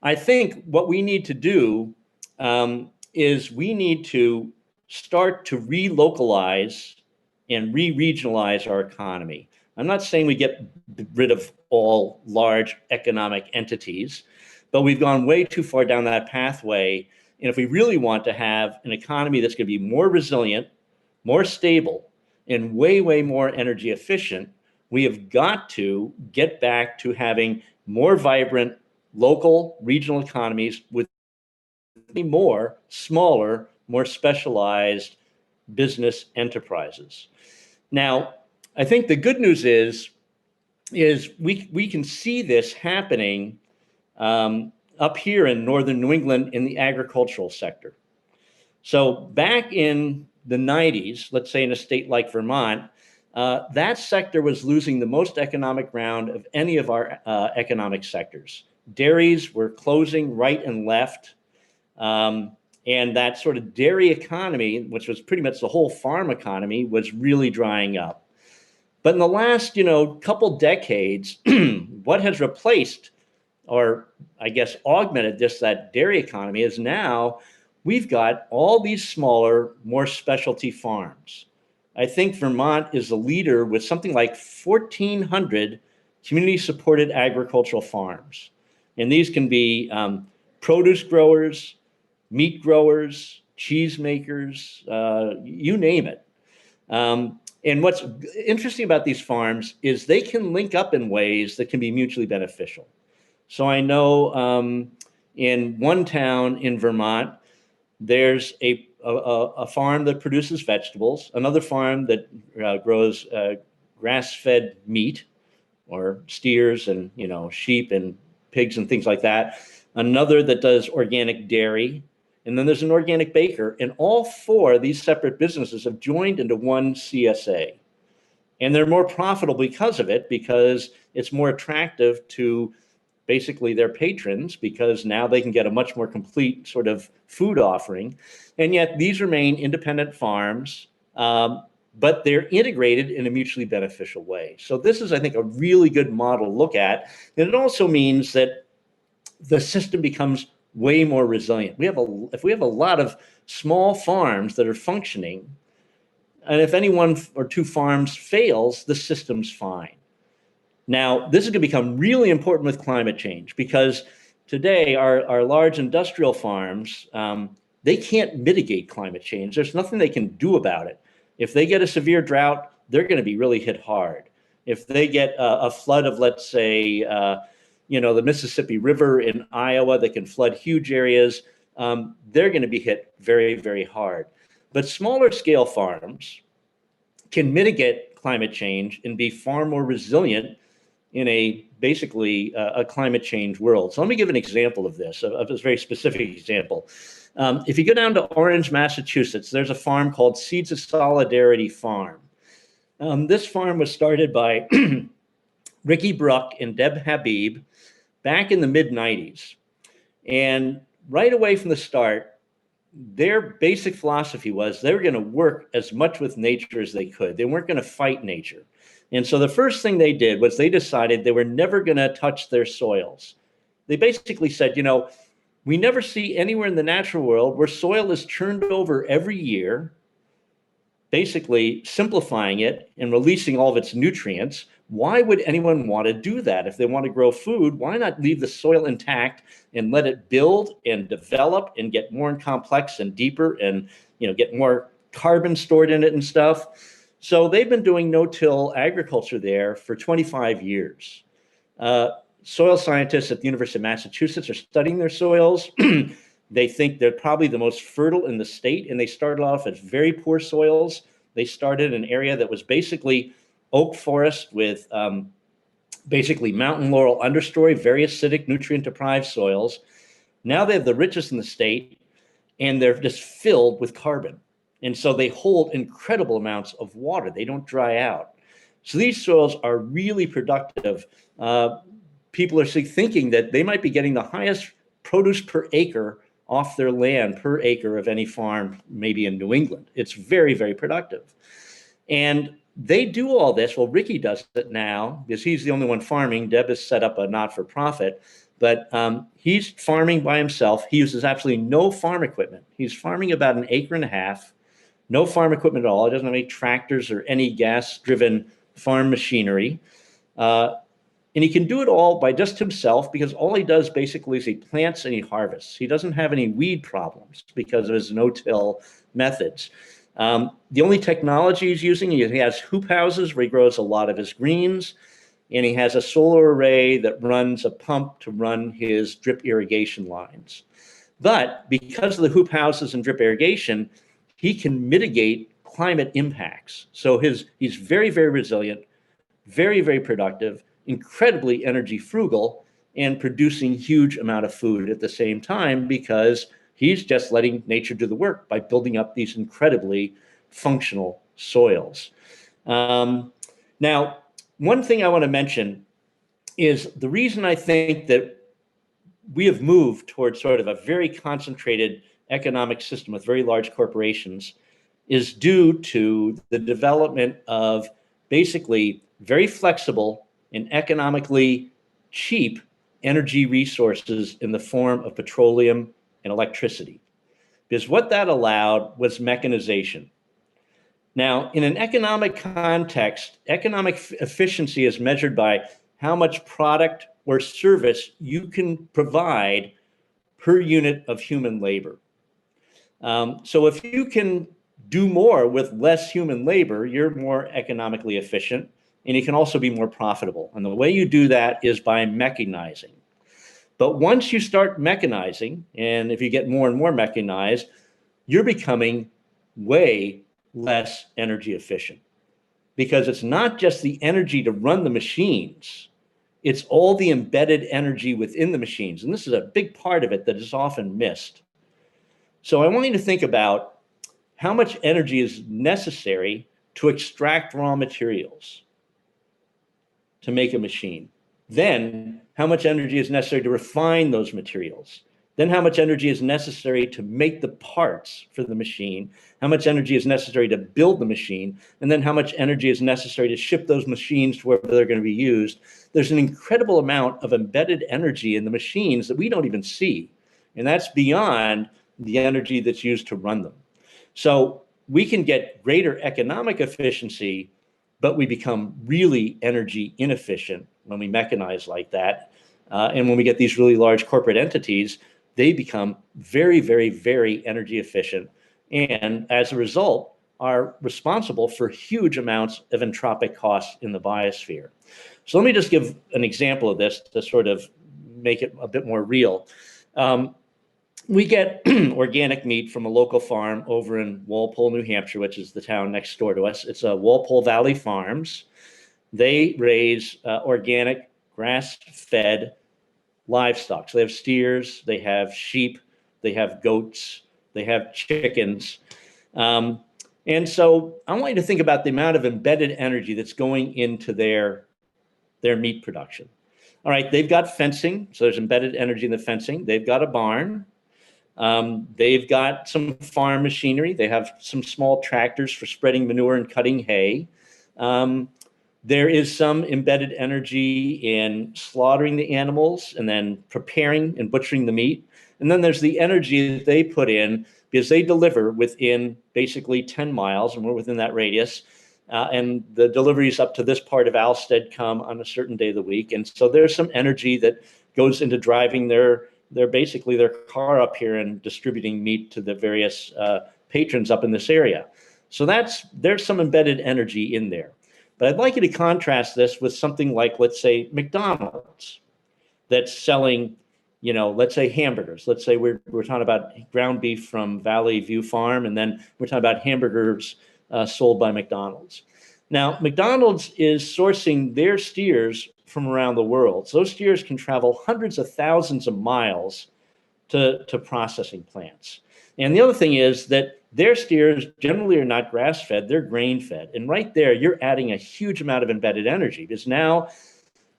I think what we need to do is we need to start to relocalize and re-regionalize our economy. I'm not saying we get rid of all large economic entities, but we've gone way too far down that pathway. And if we really want to have an economy that's going to be more resilient, more stable, and way, way more energy efficient, we have got to get back to having more vibrant local regional economies with more smaller, more specialized business enterprises. Now, I think the good news is we can see this happening up here in northern New England in the agricultural sector. So back in the 90s, let's say in a state like Vermont, that sector was losing the most economic ground of any of our economic sectors. Dairies were closing right and left. And that sort of dairy economy, which was pretty much the whole farm economy, was really drying up. But in the last, couple decades, what has replaced, or I guess augmented that dairy economy is now we've got all these smaller, more specialty farms. I think Vermont is the leader with something like 1,400 community-supported agricultural farms. And these can be produce growers, meat growers, cheese makers, you name it. And what's interesting about these farms is they can link up in ways that can be mutually beneficial. So I know in one town in Vermont, there's a farm that produces vegetables, another farm that grows grass-fed meat, or steers and sheep and pigs and things like that, another that does organic dairy, and then there's an organic baker. And all four of these separate businesses have joined into one CSA. And they're more profitable because of it, because it's more attractive to basically their patrons, because now they can get a much more complete sort of food offering. And yet these remain independent farms, but they're integrated in a mutually beneficial way. So this is, I think, a really good model to look at. And it also means that the system becomes way more resilient. If we have a lot of small farms that are functioning, and if any one or two farms fails, the system's fine. Now, this is going to become really important with climate change, because today our large industrial farms, they can't mitigate climate change. There's nothing they can do about it. If they get a severe drought, they're going to be really hit hard. If they get a flood of, let's say, the Mississippi River in Iowa that can flood huge areas, they're going to be hit very, very hard. But smaller scale farms can mitigate climate change and be far more resilient in basically a climate change world. So let me give an example of this, of this very specific example. If you go down to Orange, Massachusetts, there's a farm called Seeds of Solidarity Farm. This farm was started by Ricky Bruck and Deb Habib back in the mid-90s. And right away from the start, their basic philosophy was they were going to work as much with nature as they could. They weren't going to fight nature. And so the first thing they did was they decided they were never going to touch their soils. They basically said, we never see anywhere in the natural world where soil is turned over every year, basically simplifying it and releasing all of its nutrients. Why would anyone want to do that? If they want to grow food, why not leave the soil intact and let it build and develop and get more complex and deeper and get more carbon stored in it and stuff? So they've been doing no-till agriculture there for 25 years. Soil scientists at the University of Massachusetts are studying their soils. They think they're probably the most fertile in the state, and they started off as very poor soils. They started in an area that was basically oak forest with basically mountain laurel understory, very acidic, nutrient-deprived soils. Now they have the richest in the state, and they're just filled with carbon. And so they hold incredible amounts of water. They don't dry out. So these soils are really productive. People are thinking that they might be getting the highest produce per acre off their land per acre of any farm, maybe in New England. It's very, very productive. And they do all this. Well, Ricky does it now because he's the only one farming. Deb has set up a not-for-profit, but he's farming by himself. He uses absolutely no farm equipment. He's farming about an acre and a half, no farm equipment at all. He doesn't have any tractors or any gas-driven farm machinery. And he can do it all by just himself because all he does basically is he plants and he harvests. He doesn't have any weed problems because of his no-till methods. The only technology he's using, he has hoop houses where he grows a lot of his greens, and he has a solar array that runs a pump to run his drip irrigation lines. But because of the hoop houses and drip irrigation, he can mitigate climate impacts. So he's very, very resilient, very, very productive, incredibly energy frugal, and producing huge amount of food at the same time because he's just letting nature do the work by building up these incredibly functional soils. Now, one thing I want to mention is the reason I think that we have moved towards sort of a very concentrated economic system with very large corporations is due to the development of basically very flexible and economically cheap energy resources in the form of petroleum and electricity. Because what that allowed was mechanization. Now, in an economic context, economic efficiency is measured by how much product or service you can provide per unit of human labor. So if you can do more with less human labor, you're more economically efficient, and you can also be more profitable. And the way you do that is by mechanizing. But once you start mechanizing, and if you get more and more mechanized, you're becoming way less energy efficient because it's not just the energy to run the machines, it's all the embedded energy within the machines. And this is a big part of it that is often missed. So I want you to think about how much energy is necessary to extract raw materials to make a machine. Then how much energy is necessary to refine those materials. Then how much energy is necessary to make the parts for the machine, how much energy is necessary to build the machine, and then how much energy is necessary to ship those machines to wherever they're going to be used. There's an incredible amount of embedded energy in the machines that we don't even see. And that's beyond the energy that's used to run them. So we can get greater economic efficiency, but we become really energy inefficient when we mechanize like that. And when we get these really large corporate entities, they become very, very, very energy efficient. And as a result, are responsible for huge amounts of entropic costs in the biosphere. So let me just give an example of this to sort of make it a bit more real. We get organic meat from a local farm over in Walpole, New Hampshire, which is the town next door to us. It's Walpole Valley Farms. They raise organic, grass-fed livestock. So they have steers, they have sheep, they have goats, they have chickens. And so I want you to think about the amount of embedded energy that's going into their meat production. All right, they've got fencing, so there's embedded energy in the fencing. They've got a barn. They've got some farm machinery. They have some small tractors for spreading manure and cutting hay. There is some embedded energy in slaughtering the animals and then preparing and butchering the meat. And then there's the energy that they put in because they deliver within basically 10 miles, and we're within that radius. And the deliveries up to this part of Alstead come on a certain day of the week. And so there's some energy that goes into driving their car up here and distributing meat to the various patrons up in this area. So there's some embedded energy in there. But I'd like you to contrast this with something like, let's say, McDonald's that's selling, let's say hamburgers. Let's say we're talking about ground beef from Valley View Farm, and then we're talking about hamburgers sold by McDonald's. Now, McDonald's is sourcing their steers from around the world. So those steers can travel hundreds of thousands of miles to processing plants. And the other thing is that their steers generally are not grass-fed, they're grain-fed. And right there, you're adding a huge amount of embedded energy because now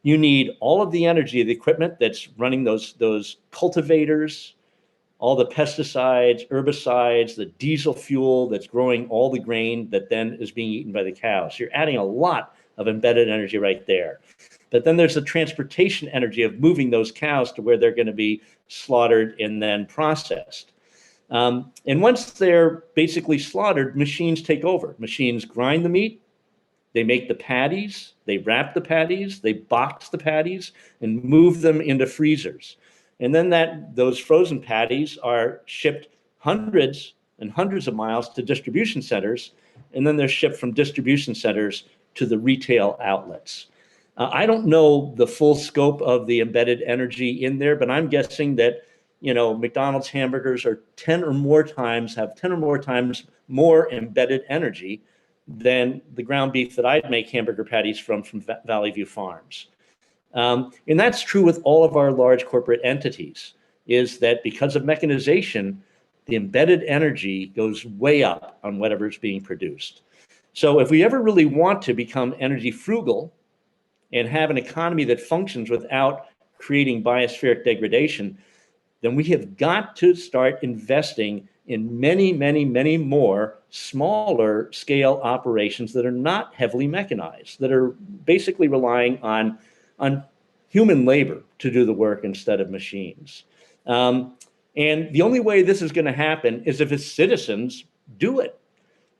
you need all of the energy of the equipment that's running those cultivators, all the pesticides, herbicides, the diesel fuel that's growing all the grain that then is being eaten by the cows. You're adding a lot of embedded energy right there. But then there's the transportation energy of moving those cows to where they're going to be slaughtered and then processed. And once they're basically slaughtered, machines take over. Machines grind the meat, they make the patties, they wrap the patties, they box the patties, and move them into freezers. And then those frozen patties are shipped hundreds and hundreds of miles to distribution centers, and then they're shipped from distribution centers to the retail outlets. I don't know the full scope of the embedded energy in there, but I'm guessing that, McDonald's hamburgers have 10 or more times more embedded energy than the ground beef that I'd make hamburger patties from Valley View Farms. And that's true with all of our large corporate entities, is that because of mechanization, the embedded energy goes way up on whatever's being produced. So if we ever really want to become energy frugal and have an economy that functions without creating biospheric degradation, then we have got to start investing in many, many, many more smaller scale operations that are not heavily mechanized, that are basically relying on human labor to do the work instead of machines. And the only way this is going to happen is if its citizens do it.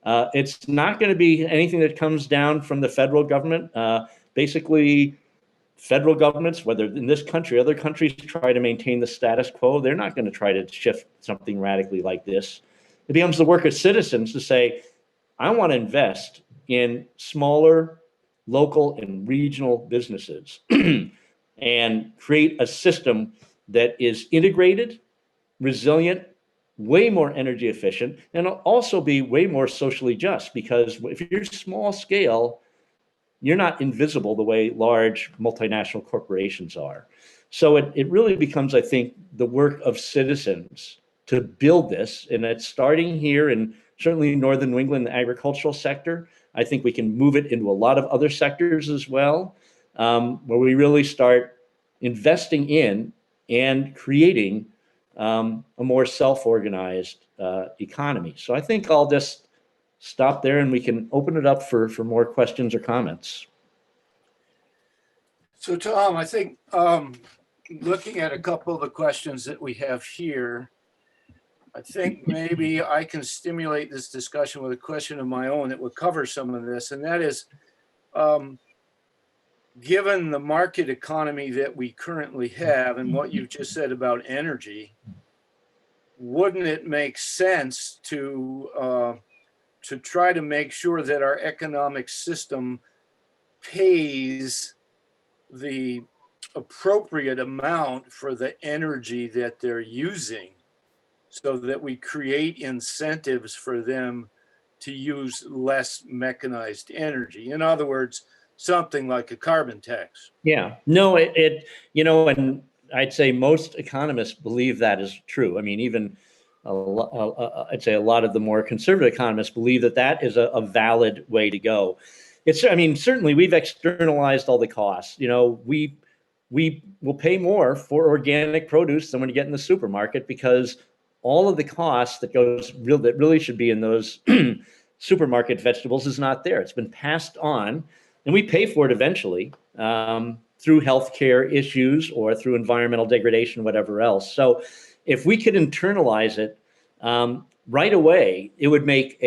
It's not going to be anything that comes down from the federal government. Basically, federal governments, whether in this country or other countries, try to maintain the status quo. They're not going to try to shift something radically like this. It becomes the work of citizens to say, I want to invest in smaller, local, and regional businesses and create a system that is integrated, resilient, way more energy efficient, and also be way more socially just, because if you're small scale, you're not invisible the way large multinational corporations are. So it really becomes, I think, the work of citizens to build this, and it's starting here in certainly northern New England, the agricultural sector. I think we can move it into a lot of other sectors as well, where we really start investing in and creating a more self-organized economy. So I think I'll just stop there and we can open it up for more questions or comments. So Tom, I think looking at a couple of the questions that we have here, I think maybe I can stimulate this discussion with a question of my own that would cover some of this. And that is, given the market economy that we currently have and what you've just said about energy, wouldn't it make sense to try to make sure that our economic system pays the appropriate amount for the energy that they're using, so that we create incentives for them to use less mechanized energy? In other words, something like a carbon tax. Yeah, no, and I'd say most economists believe that is true. I mean, even I'd say a lot of the more conservative economists believe that is a valid way to go. Certainly we've externalized all the costs. We will pay more for organic produce than when you get in the supermarket, because all of the costs that really should be in those supermarket vegetables is not there. It's been passed on, and we pay for it eventually through healthcare issues or through environmental degradation, whatever else. So if we could internalize it right away, it would make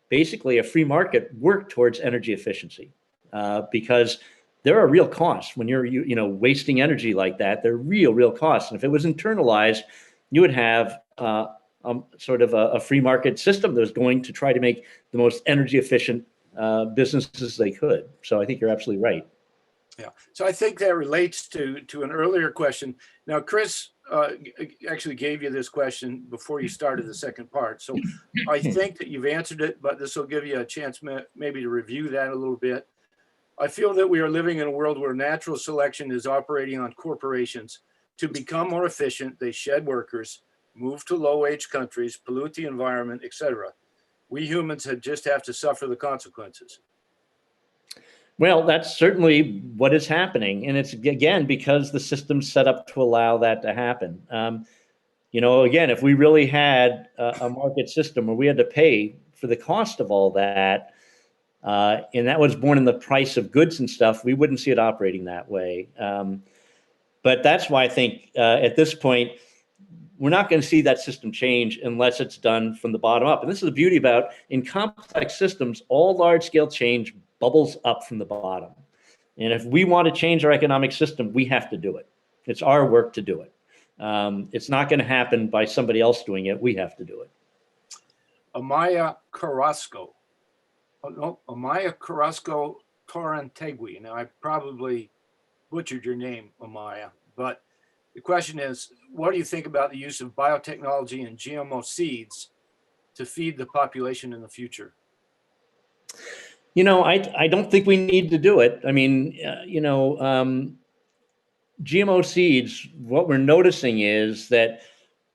basically a free market work towards energy efficiency, because there are real costs when you're wasting energy like that. There are real costs, and if it was internalized, you would have sort of a free market system that was going to try to make the most energy efficient businesses they could. So I think you're absolutely right. Yeah. So I think that relates to an earlier question. Now, Chris actually gave you this question before you started the second part. So I think that you've answered it, but this will give you a chance maybe to review that a little bit. I feel that we are living in a world where natural selection is operating on corporations to become more efficient. They shed workers, move to low-wage countries, pollute the environment, etc. We humans just have to suffer the consequences. Well, that's certainly what is happening. And it's, again, because the system's set up to allow that to happen. Again, if we really had a market system where we had to pay for the cost of all that, and that was born in the price of goods and stuff, we wouldn't see it operating that way. But that's why I think at this point, we're not going to see that system change unless it's done from the bottom up. And this is the beauty about in complex systems, all large scale change bubbles up from the bottom. And if we want to change our economic system, we have to do it. It's our work to do it. It's not going to happen by somebody else doing it. We have to do it. Amaya Carrasco. Amaya Carrasco Torrentegui. Now, I probably butchered your name, Amaya, but the question is, what do you think about the use of biotechnology and GMO seeds to feed the population in the future? I don't think we need to do it. I mean, GMO seeds, what we're noticing is that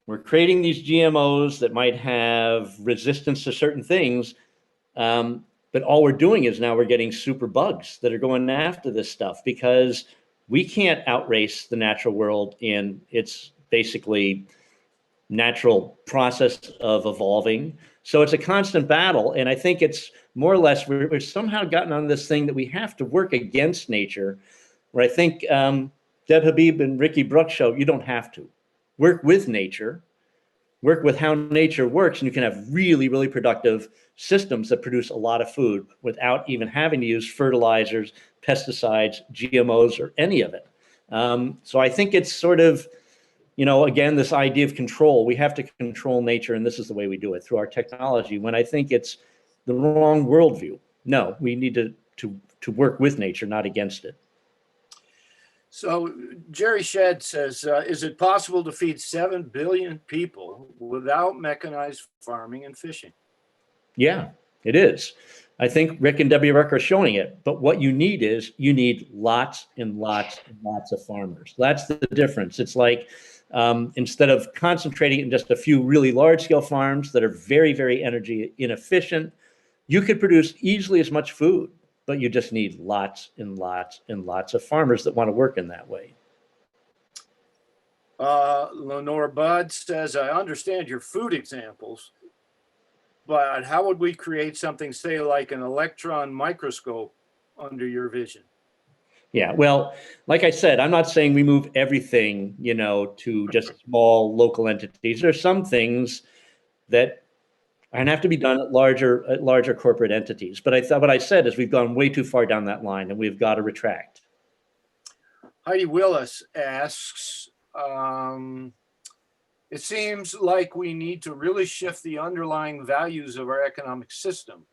we're creating these GMOs that might have resistance to certain things. But all we're doing is now we're getting super bugs that are going after this stuff because we can't outrace the natural world in its basically natural process of evolving. So it's a constant battle. And I think it's more or less, we're somehow gotten on this thing that we have to work against nature, where I think Deb Habib and Ricky Brooks show you don't have to. Work with nature, work with how nature works, and you can have really, really productive systems that produce a lot of food without even having to use fertilizers, pesticides, GMOs, or any of it. So I think it's sort of, again, this idea of control. We have to control nature, and this is the way we do it, through our technology, when I think it's the wrong worldview. No, we need to work with nature, not against it. So Jerry Shedd says, is it possible to feed 7 billion people without mechanized farming and fishing? Yeah, it is. I think Rick and Debbie Ruck are showing it. But what you need is lots and lots and lots of farmers. That's the difference. It's like instead of concentrating in just a few really large scale farms that are very, very energy inefficient, you could produce easily as much food, but you just need lots and lots and lots of farmers that want to work in that way. Lenore Budd says, I understand your food examples, but how would we create something, say, like an electron microscope under your vision? Yeah, well, like I said, I'm not saying we move everything, to just small local entities. There are some things that have to be done at larger corporate entities. But I thought what I said is we've gone way too far down that line, and we've got to retract. Heidi Willis asks, it seems like we need to really shift the underlying values of our economic system.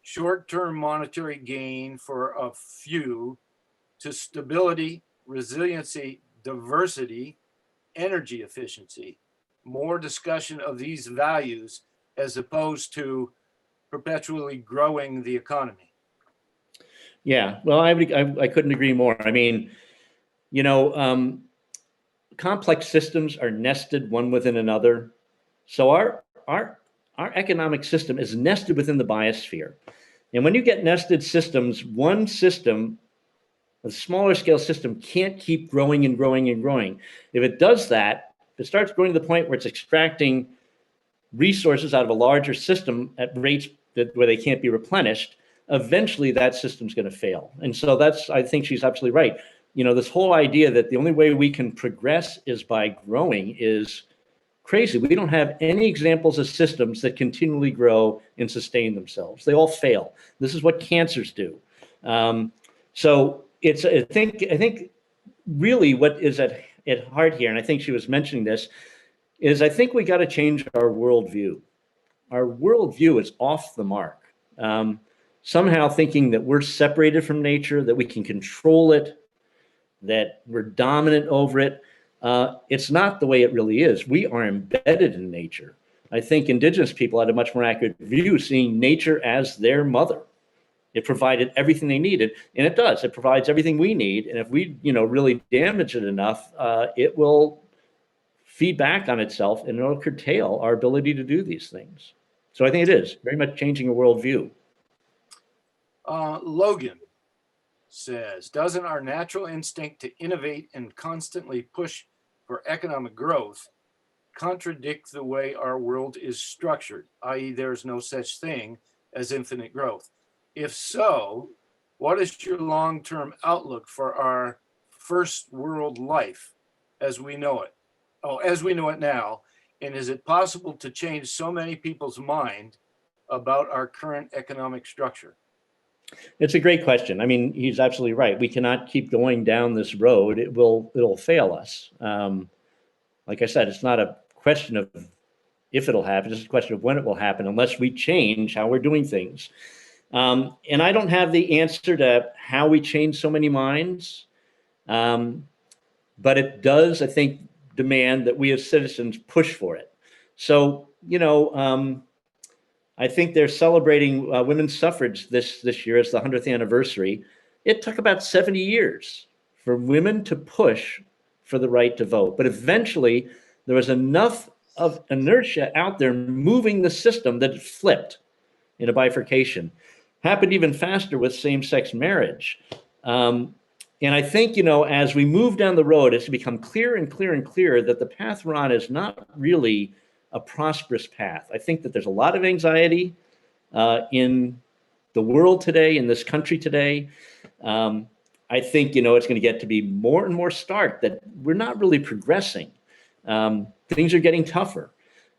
Short-term monetary gain for a few to stability, resiliency, diversity, energy efficiency. More discussion of these values as opposed to perpetually growing the economy. Yeah, well, I couldn't agree more. I mean, complex systems are nested one within another. So our economic system is nested within the biosphere. And when you get nested systems, one system, a smaller scale system, can't keep growing and growing and growing. If it does that, if it starts growing to the point where it's extracting resources out of a larger system at rates where they can't be replenished, eventually that system's going to fail. And so I think she's absolutely right. This whole idea that the only way we can progress is by growing is crazy. We don't have any examples of systems that continually grow and sustain themselves. They all fail. This is what cancers do. So I think really what is at heart here, and I think she was mentioning this, is I think we got to change our worldview. Our worldview is off the mark. Somehow thinking that we're separated from nature, that we can control it, that we're dominant over it. It's not the way it really is. We are embedded in nature. I think indigenous people had a much more accurate view, seeing nature as their mother. It provided everything they needed, and it does. It provides everything we need. And if we, really damage it enough, it will feed back on itself, and it'll curtail our ability to do these things. So I think it is very much changing a worldview. Logan says, doesn't our natural instinct to innovate and constantly push for economic growth contradict the way our world is structured, i.e. there's no such thing as infinite growth? If so, what is your long-term outlook for our first world life as we know it? As we know it now, and is it possible to change so many people's mind about our current economic structure? It's a great question. I mean, he's absolutely right. We cannot keep going down this road. It'll fail us. Like I said, it's not a question of if it'll happen, it's a question of when it will happen, unless we change how we're doing things. And I don't have the answer to how we change so many minds, but it does, I think, demand that we as citizens push for it. So, I think they're celebrating women's suffrage this year as the 100th anniversary. It took about 70 years for women to push for the right to vote. But eventually, there was enough of inertia out there moving the system that it flipped in a bifurcation. Happened even faster with same-sex marriage. And I think, as we move down the road, it's become clearer and clearer and clearer that the path we're on is not really a prosperous path. I think that there's a lot of anxiety in the world today, in this country today. I think, it's going to get to be more and more stark that we're not really progressing. Things are getting tougher.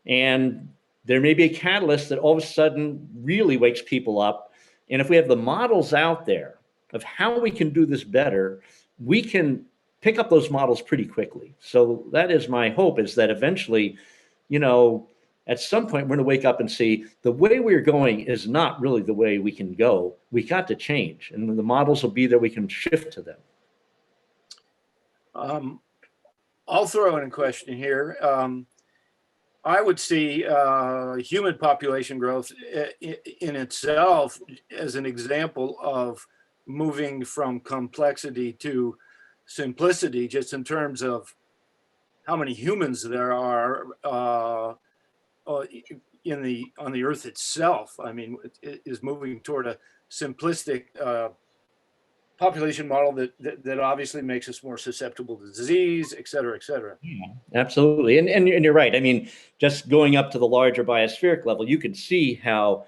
And there may be a catalyst that all of a sudden really wakes people up. And if we have the models out there of how we can do this better, we can pick up those models pretty quickly. So that is my hope, is that eventually, at some point we're going to wake up and see the way we're going is not really the way we can go. We got to change, and the models will be there. We can shift to them. I'll throw in a question here. I would see human population growth in itself as an example of moving from complexity to simplicity, just in terms of how many humans there are on the earth itself. I mean, it is moving toward a simplistic population model that obviously makes us more susceptible to disease, et cetera, et cetera. Yeah, absolutely. And you're right. I mean, just going up to the larger biospheric level, you can see how,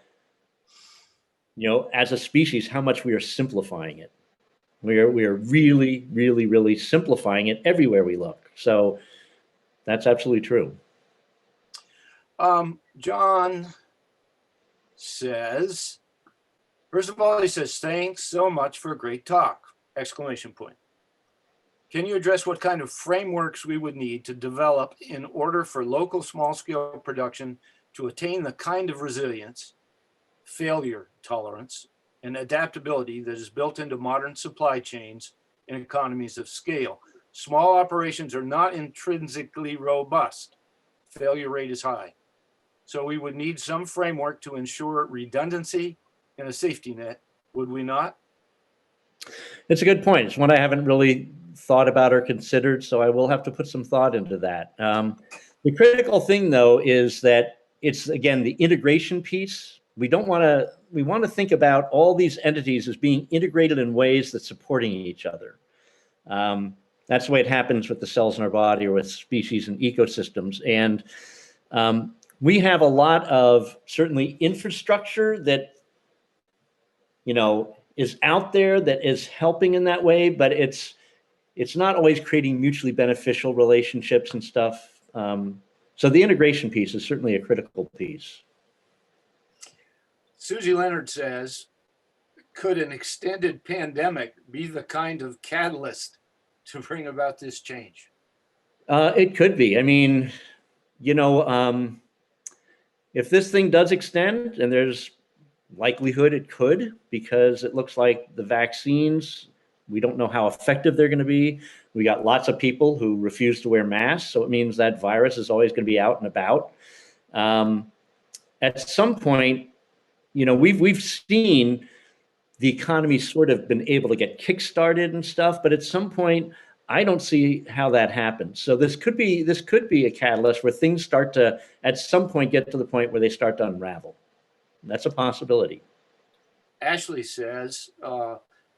as a species, how much we are simplifying it. We are really, really, really simplifying it everywhere we look. So that's absolutely true. John says, first of all, he says, thanks so much for a great talk, exclamation point. Can you address what kind of frameworks we would need to develop in order for local small-scale production to attain the kind of resilience, failure tolerance, and adaptability that is built into modern supply chains and economies of scale? Small operations are not intrinsically robust. Failure rate is high. So we would need some framework to ensure redundancy and a safety net, would we not? It's a good point. It's one I haven't really thought about or considered, so I will have to put some thought into that. The critical thing, though, is that it's, again, the integration piece. We want to think about all these entities as being integrated in ways that supporting each other. That's the way it happens with the cells in our body or with species and ecosystems. And we have a lot of certainly infrastructure that, is out there that is helping in that way, but it's not always creating mutually beneficial relationships and stuff. So the integration piece is certainly a critical piece. Susie Leonard says, could an extended pandemic be the kind of catalyst to bring about this change? It could be. I mean, if this thing does extend, and there's likelihood it could, because it looks like the vaccines, we don't know how effective they're going to be. We got lots of people who refuse to wear masks, so it means that virus is always going to be out and about. At some point, we've seen the economy sort of been able to get kickstarted and stuff, but at some point, I don't see how that happens. So this could be a catalyst where things start to, at some point, get to the point where they start to unravel. That's a possibility. Ashley says,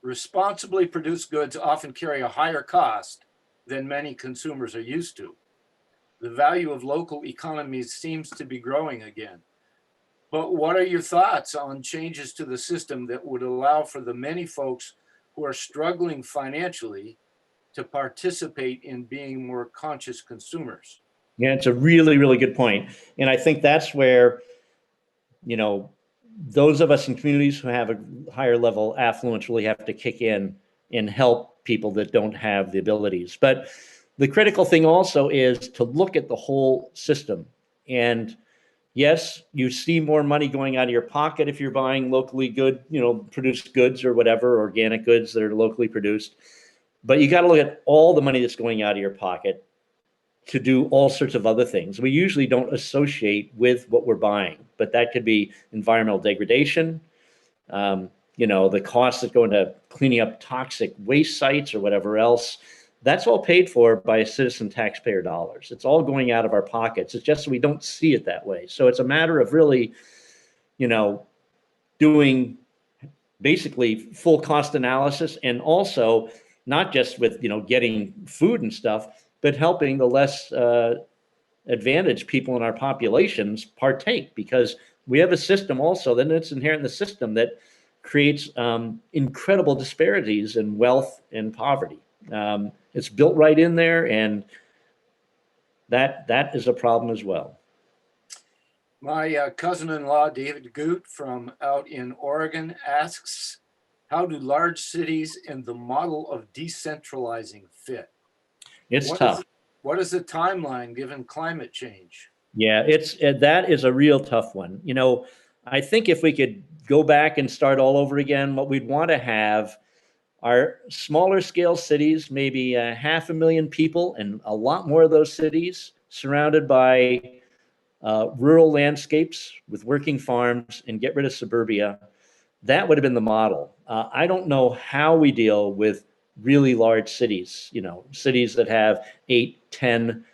responsibly produced goods often carry a higher cost than many consumers are used to. the value of local economies seems to be growing again. But what are your thoughts on changes to the system that would allow for the many folks who are struggling financially to participate in being more conscious consumers? Yeah, it's a really, really good point. And I think that's where, you know, those of us in communities who have a higher level affluence really have to kick in and help people that don't have the abilities. But the critical thing also is to look at the whole system. And yes, you see more money going out of your pocket if you're buying locally good, produced goods or whatever, organic goods that are locally produced. But you got to look at all the money that's going out of your pocket to do all sorts of other things. We usually don't associate with what we're buying, but that could be environmental degradation, the costs that go into cleaning up toxic waste sites or whatever else. That's all paid for by citizen taxpayer dollars. It's all going out of our pockets. It's just we don't see it that way. So it's a matter of really, doing basically full cost analysis, and also not just with, getting food and stuff, but helping the less advantaged people in our populations partake, because we have a system also, then it's inherent in the system, that creates incredible disparities in wealth and poverty. It's built right in there, and that is a problem as well. My cousin-in-law, David Goot from out in Oregon, asks, how do large cities and the model of decentralizing fit? It's tough. What is the timeline given climate change? Yeah, that is a real tough one. I think if we could go back and start all over again, what we'd want to have are smaller scale cities, maybe 500,000 people, and a lot more of those cities surrounded by rural landscapes with working farms, and get rid of suburbia. That would have been the model. I don't know how we deal with really large cities, cities that have 8, 10,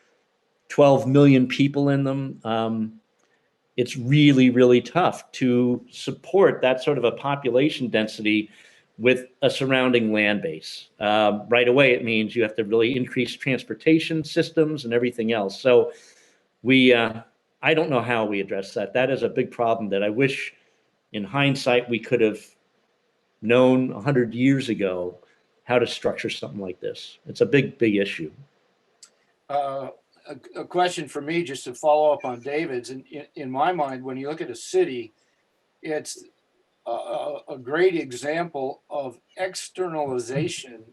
12 million people in them. It's really, really tough to support that sort of a population density with a surrounding land base. Right away, it means you have to really increase transportation systems and everything else. So I don't know how we address that. That is a big problem that I wish in hindsight we could have known 100 years ago how to structure something like this. It's a big, big issue. A question for me, just to follow up on David's. In my mind, when you look at a city, it's a great example of externalization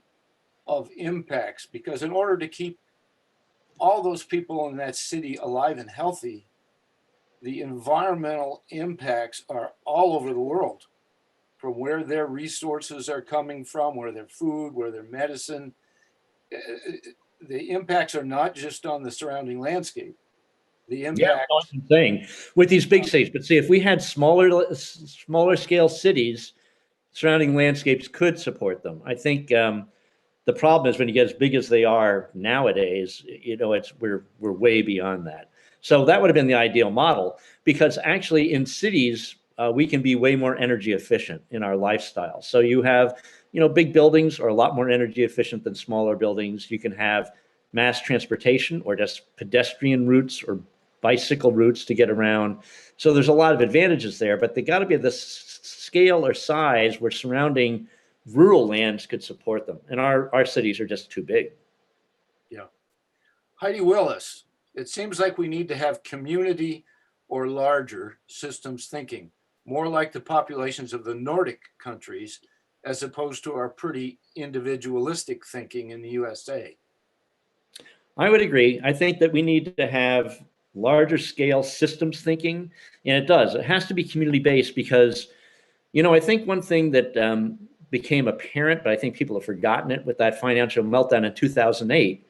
of impacts, because in order to keep all those people in that city alive and healthy, the environmental impacts are all over the world, from where their resources are coming from, where their food, where their medicine. The impacts are not just on the surrounding landscape. The impact, I'm saying with these big cities, but see, if we had smaller scale cities, surrounding landscapes could support them. I think the problem is when you get as big as they are nowadays, we're way beyond that. So that would have been the ideal model, because actually in cities, we can be way more energy efficient in our lifestyle. So you have, big buildings are a lot more energy efficient than smaller buildings. You can have mass transportation or just pedestrian routes or bicycle routes to get around. So there's a lot of advantages there, but they got to be the scale or size where surrounding rural lands could support them. And our cities are just too big. Yeah. Heidi Willis, it seems like we need to have community or larger systems thinking, more like the populations of the Nordic countries, as opposed to our pretty individualistic thinking in the USA. I would agree. I think that we need to have larger scale systems thinking, and it has to be community based, because, I think one thing that became apparent, but I think people have forgotten it with that financial meltdown in 2008,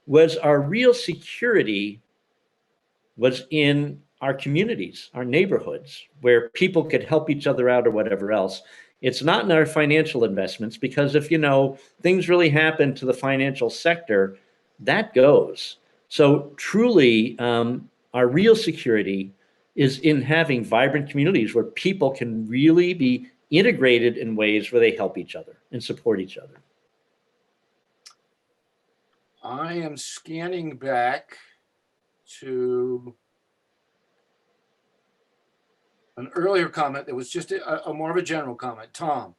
was our real security was in our communities, our neighborhoods, where people could help each other out or whatever else. It's not in our financial investments, because if, things really happen to the financial sector, that goes. So truly, our real security is in having vibrant communities where people can really be integrated in ways where they help each other and support each other. I am scanning back to an earlier comment that was just a more of a general comment. Tom,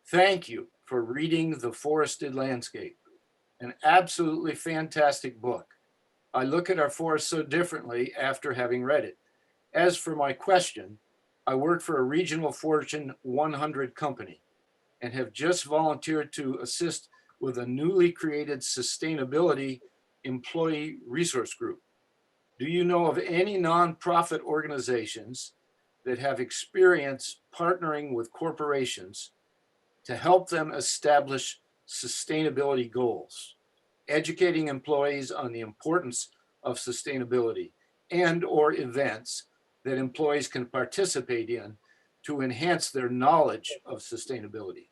thank you for reading The Forested Landscape, an absolutely fantastic book. I look at our forests so differently after having read it. As for my question, I work for a regional Fortune 100 company and have just volunteered to assist with a newly created sustainability employee resource group. Do you know of any nonprofit organizations that have experience partnering with corporations to help them establish sustainability goals, educating employees on the importance of sustainability and/or events that employees can participate in to enhance their knowledge of sustainability?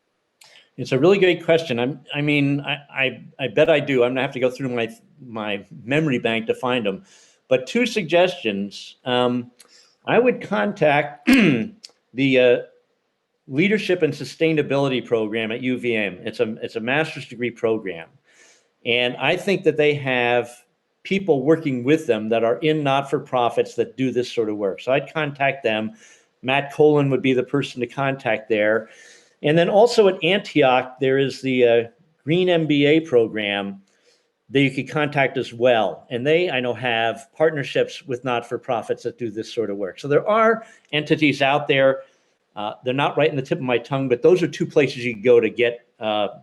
It's a really great question. I bet I do. I'm gonna have to go through my memory bank to find them. But two suggestions. I would contact the Leadership and Sustainability program at UVM. It's a master's degree program, and I think that they have people working with them that are in not-for-profits that do this sort of work. So I'd contact them. Matt Colin would be the person to contact there. And then also at Antioch, there is the Green MBA program that you could contact as well. And they, I know, have partnerships with not-for-profits that do this sort of work. So there are entities out there. They're not right in the tip of my tongue, but those are two places you can go to get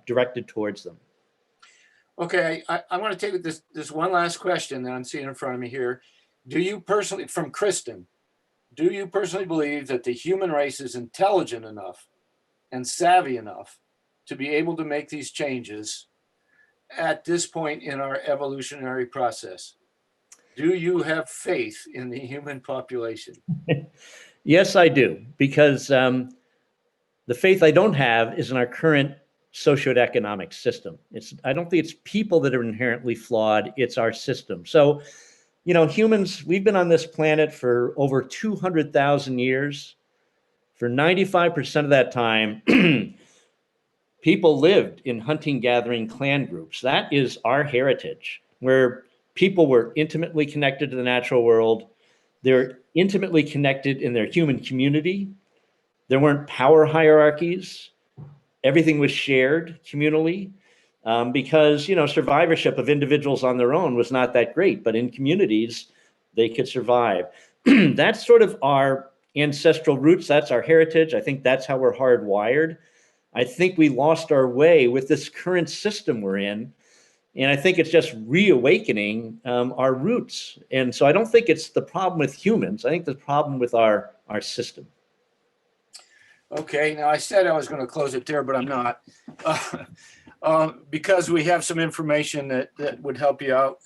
directed towards them. Okay, I want to take this one last question that I'm seeing in front of me here. Do you personally, from Kristen, do you personally believe that the human race is intelligent enough and savvy enough to be able to make these changes at this point in our evolutionary process? Do you have faith in the human population? Yes, I do, because the faith I don't have is in our current socioeconomic system. I don't think it's people that are inherently flawed, it's our system. So, humans, we've been on this planet for over 200,000 years. For 95% of that time, people lived in hunting, gathering clan groups. That is our heritage, where people were intimately connected to the natural world. They're intimately connected in their human community. There weren't power hierarchies. Everything was shared communally, because, survivorship of individuals on their own was not that great, but in communities, they could survive. That's sort of our ancestral roots. That's our heritage. I think that's how we're hardwired. I think we lost our way with this current system we're in. And I think it's just reawakening our roots. And so I don't think it's the problem with humans. I think the problem with our system. Okay, now I said I was going to close it there, but I'm not. Because we have some information that would help you out.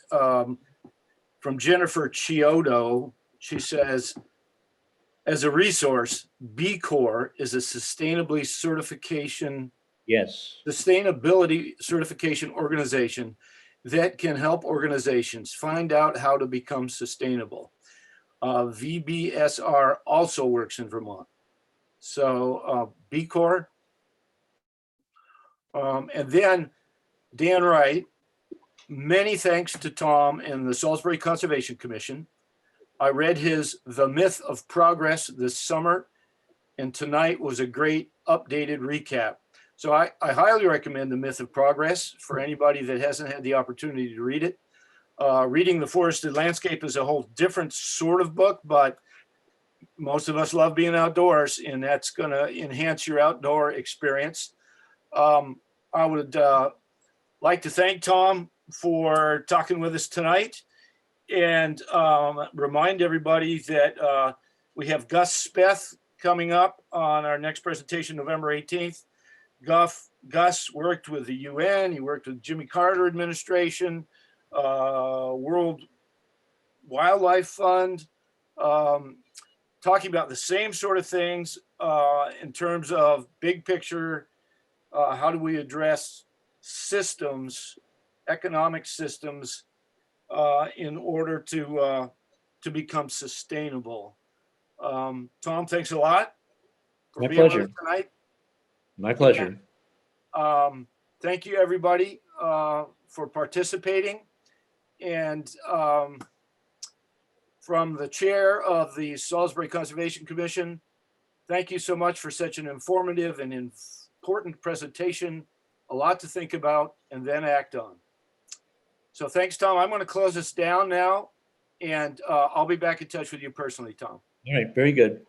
From Jennifer Chiodo, she says, as a resource, B Corps is a sustainability certification organization that can help organizations find out how to become sustainable. VBSR also works in Vermont. So B Corps. And then Dan Wright, many thanks to Tom and the Salisbury Conservation Commission. I read his The Myth of Progress this summer, and tonight was a great updated recap. So I highly recommend The Myth of Progress for anybody that hasn't had the opportunity to read it. Reading The Forested Landscape is a whole different sort of book, but most of us love being outdoors, and that's going to enhance your outdoor experience. I would like to thank Tom for talking with us tonight, and remind everybody that we have Gus Speth coming up on our next presentation, November 18th. Gus worked with the UN, he worked with Jimmy Carter administration, World Wildlife Fund, talking about the same sort of things in terms of big picture, how do we address systems, economic systems, in order to become sustainable. Tom, thanks a lot for being with us tonight. My pleasure. Thank you, everybody, for participating. And from the chair of the Salisbury Conservation Commission. Thank you so much for such an informative and important presentation. A lot to think about and then act on. So thanks, Tom. I'm going to close this down now, and I'll be back in touch with you personally, Tom. All right, very good.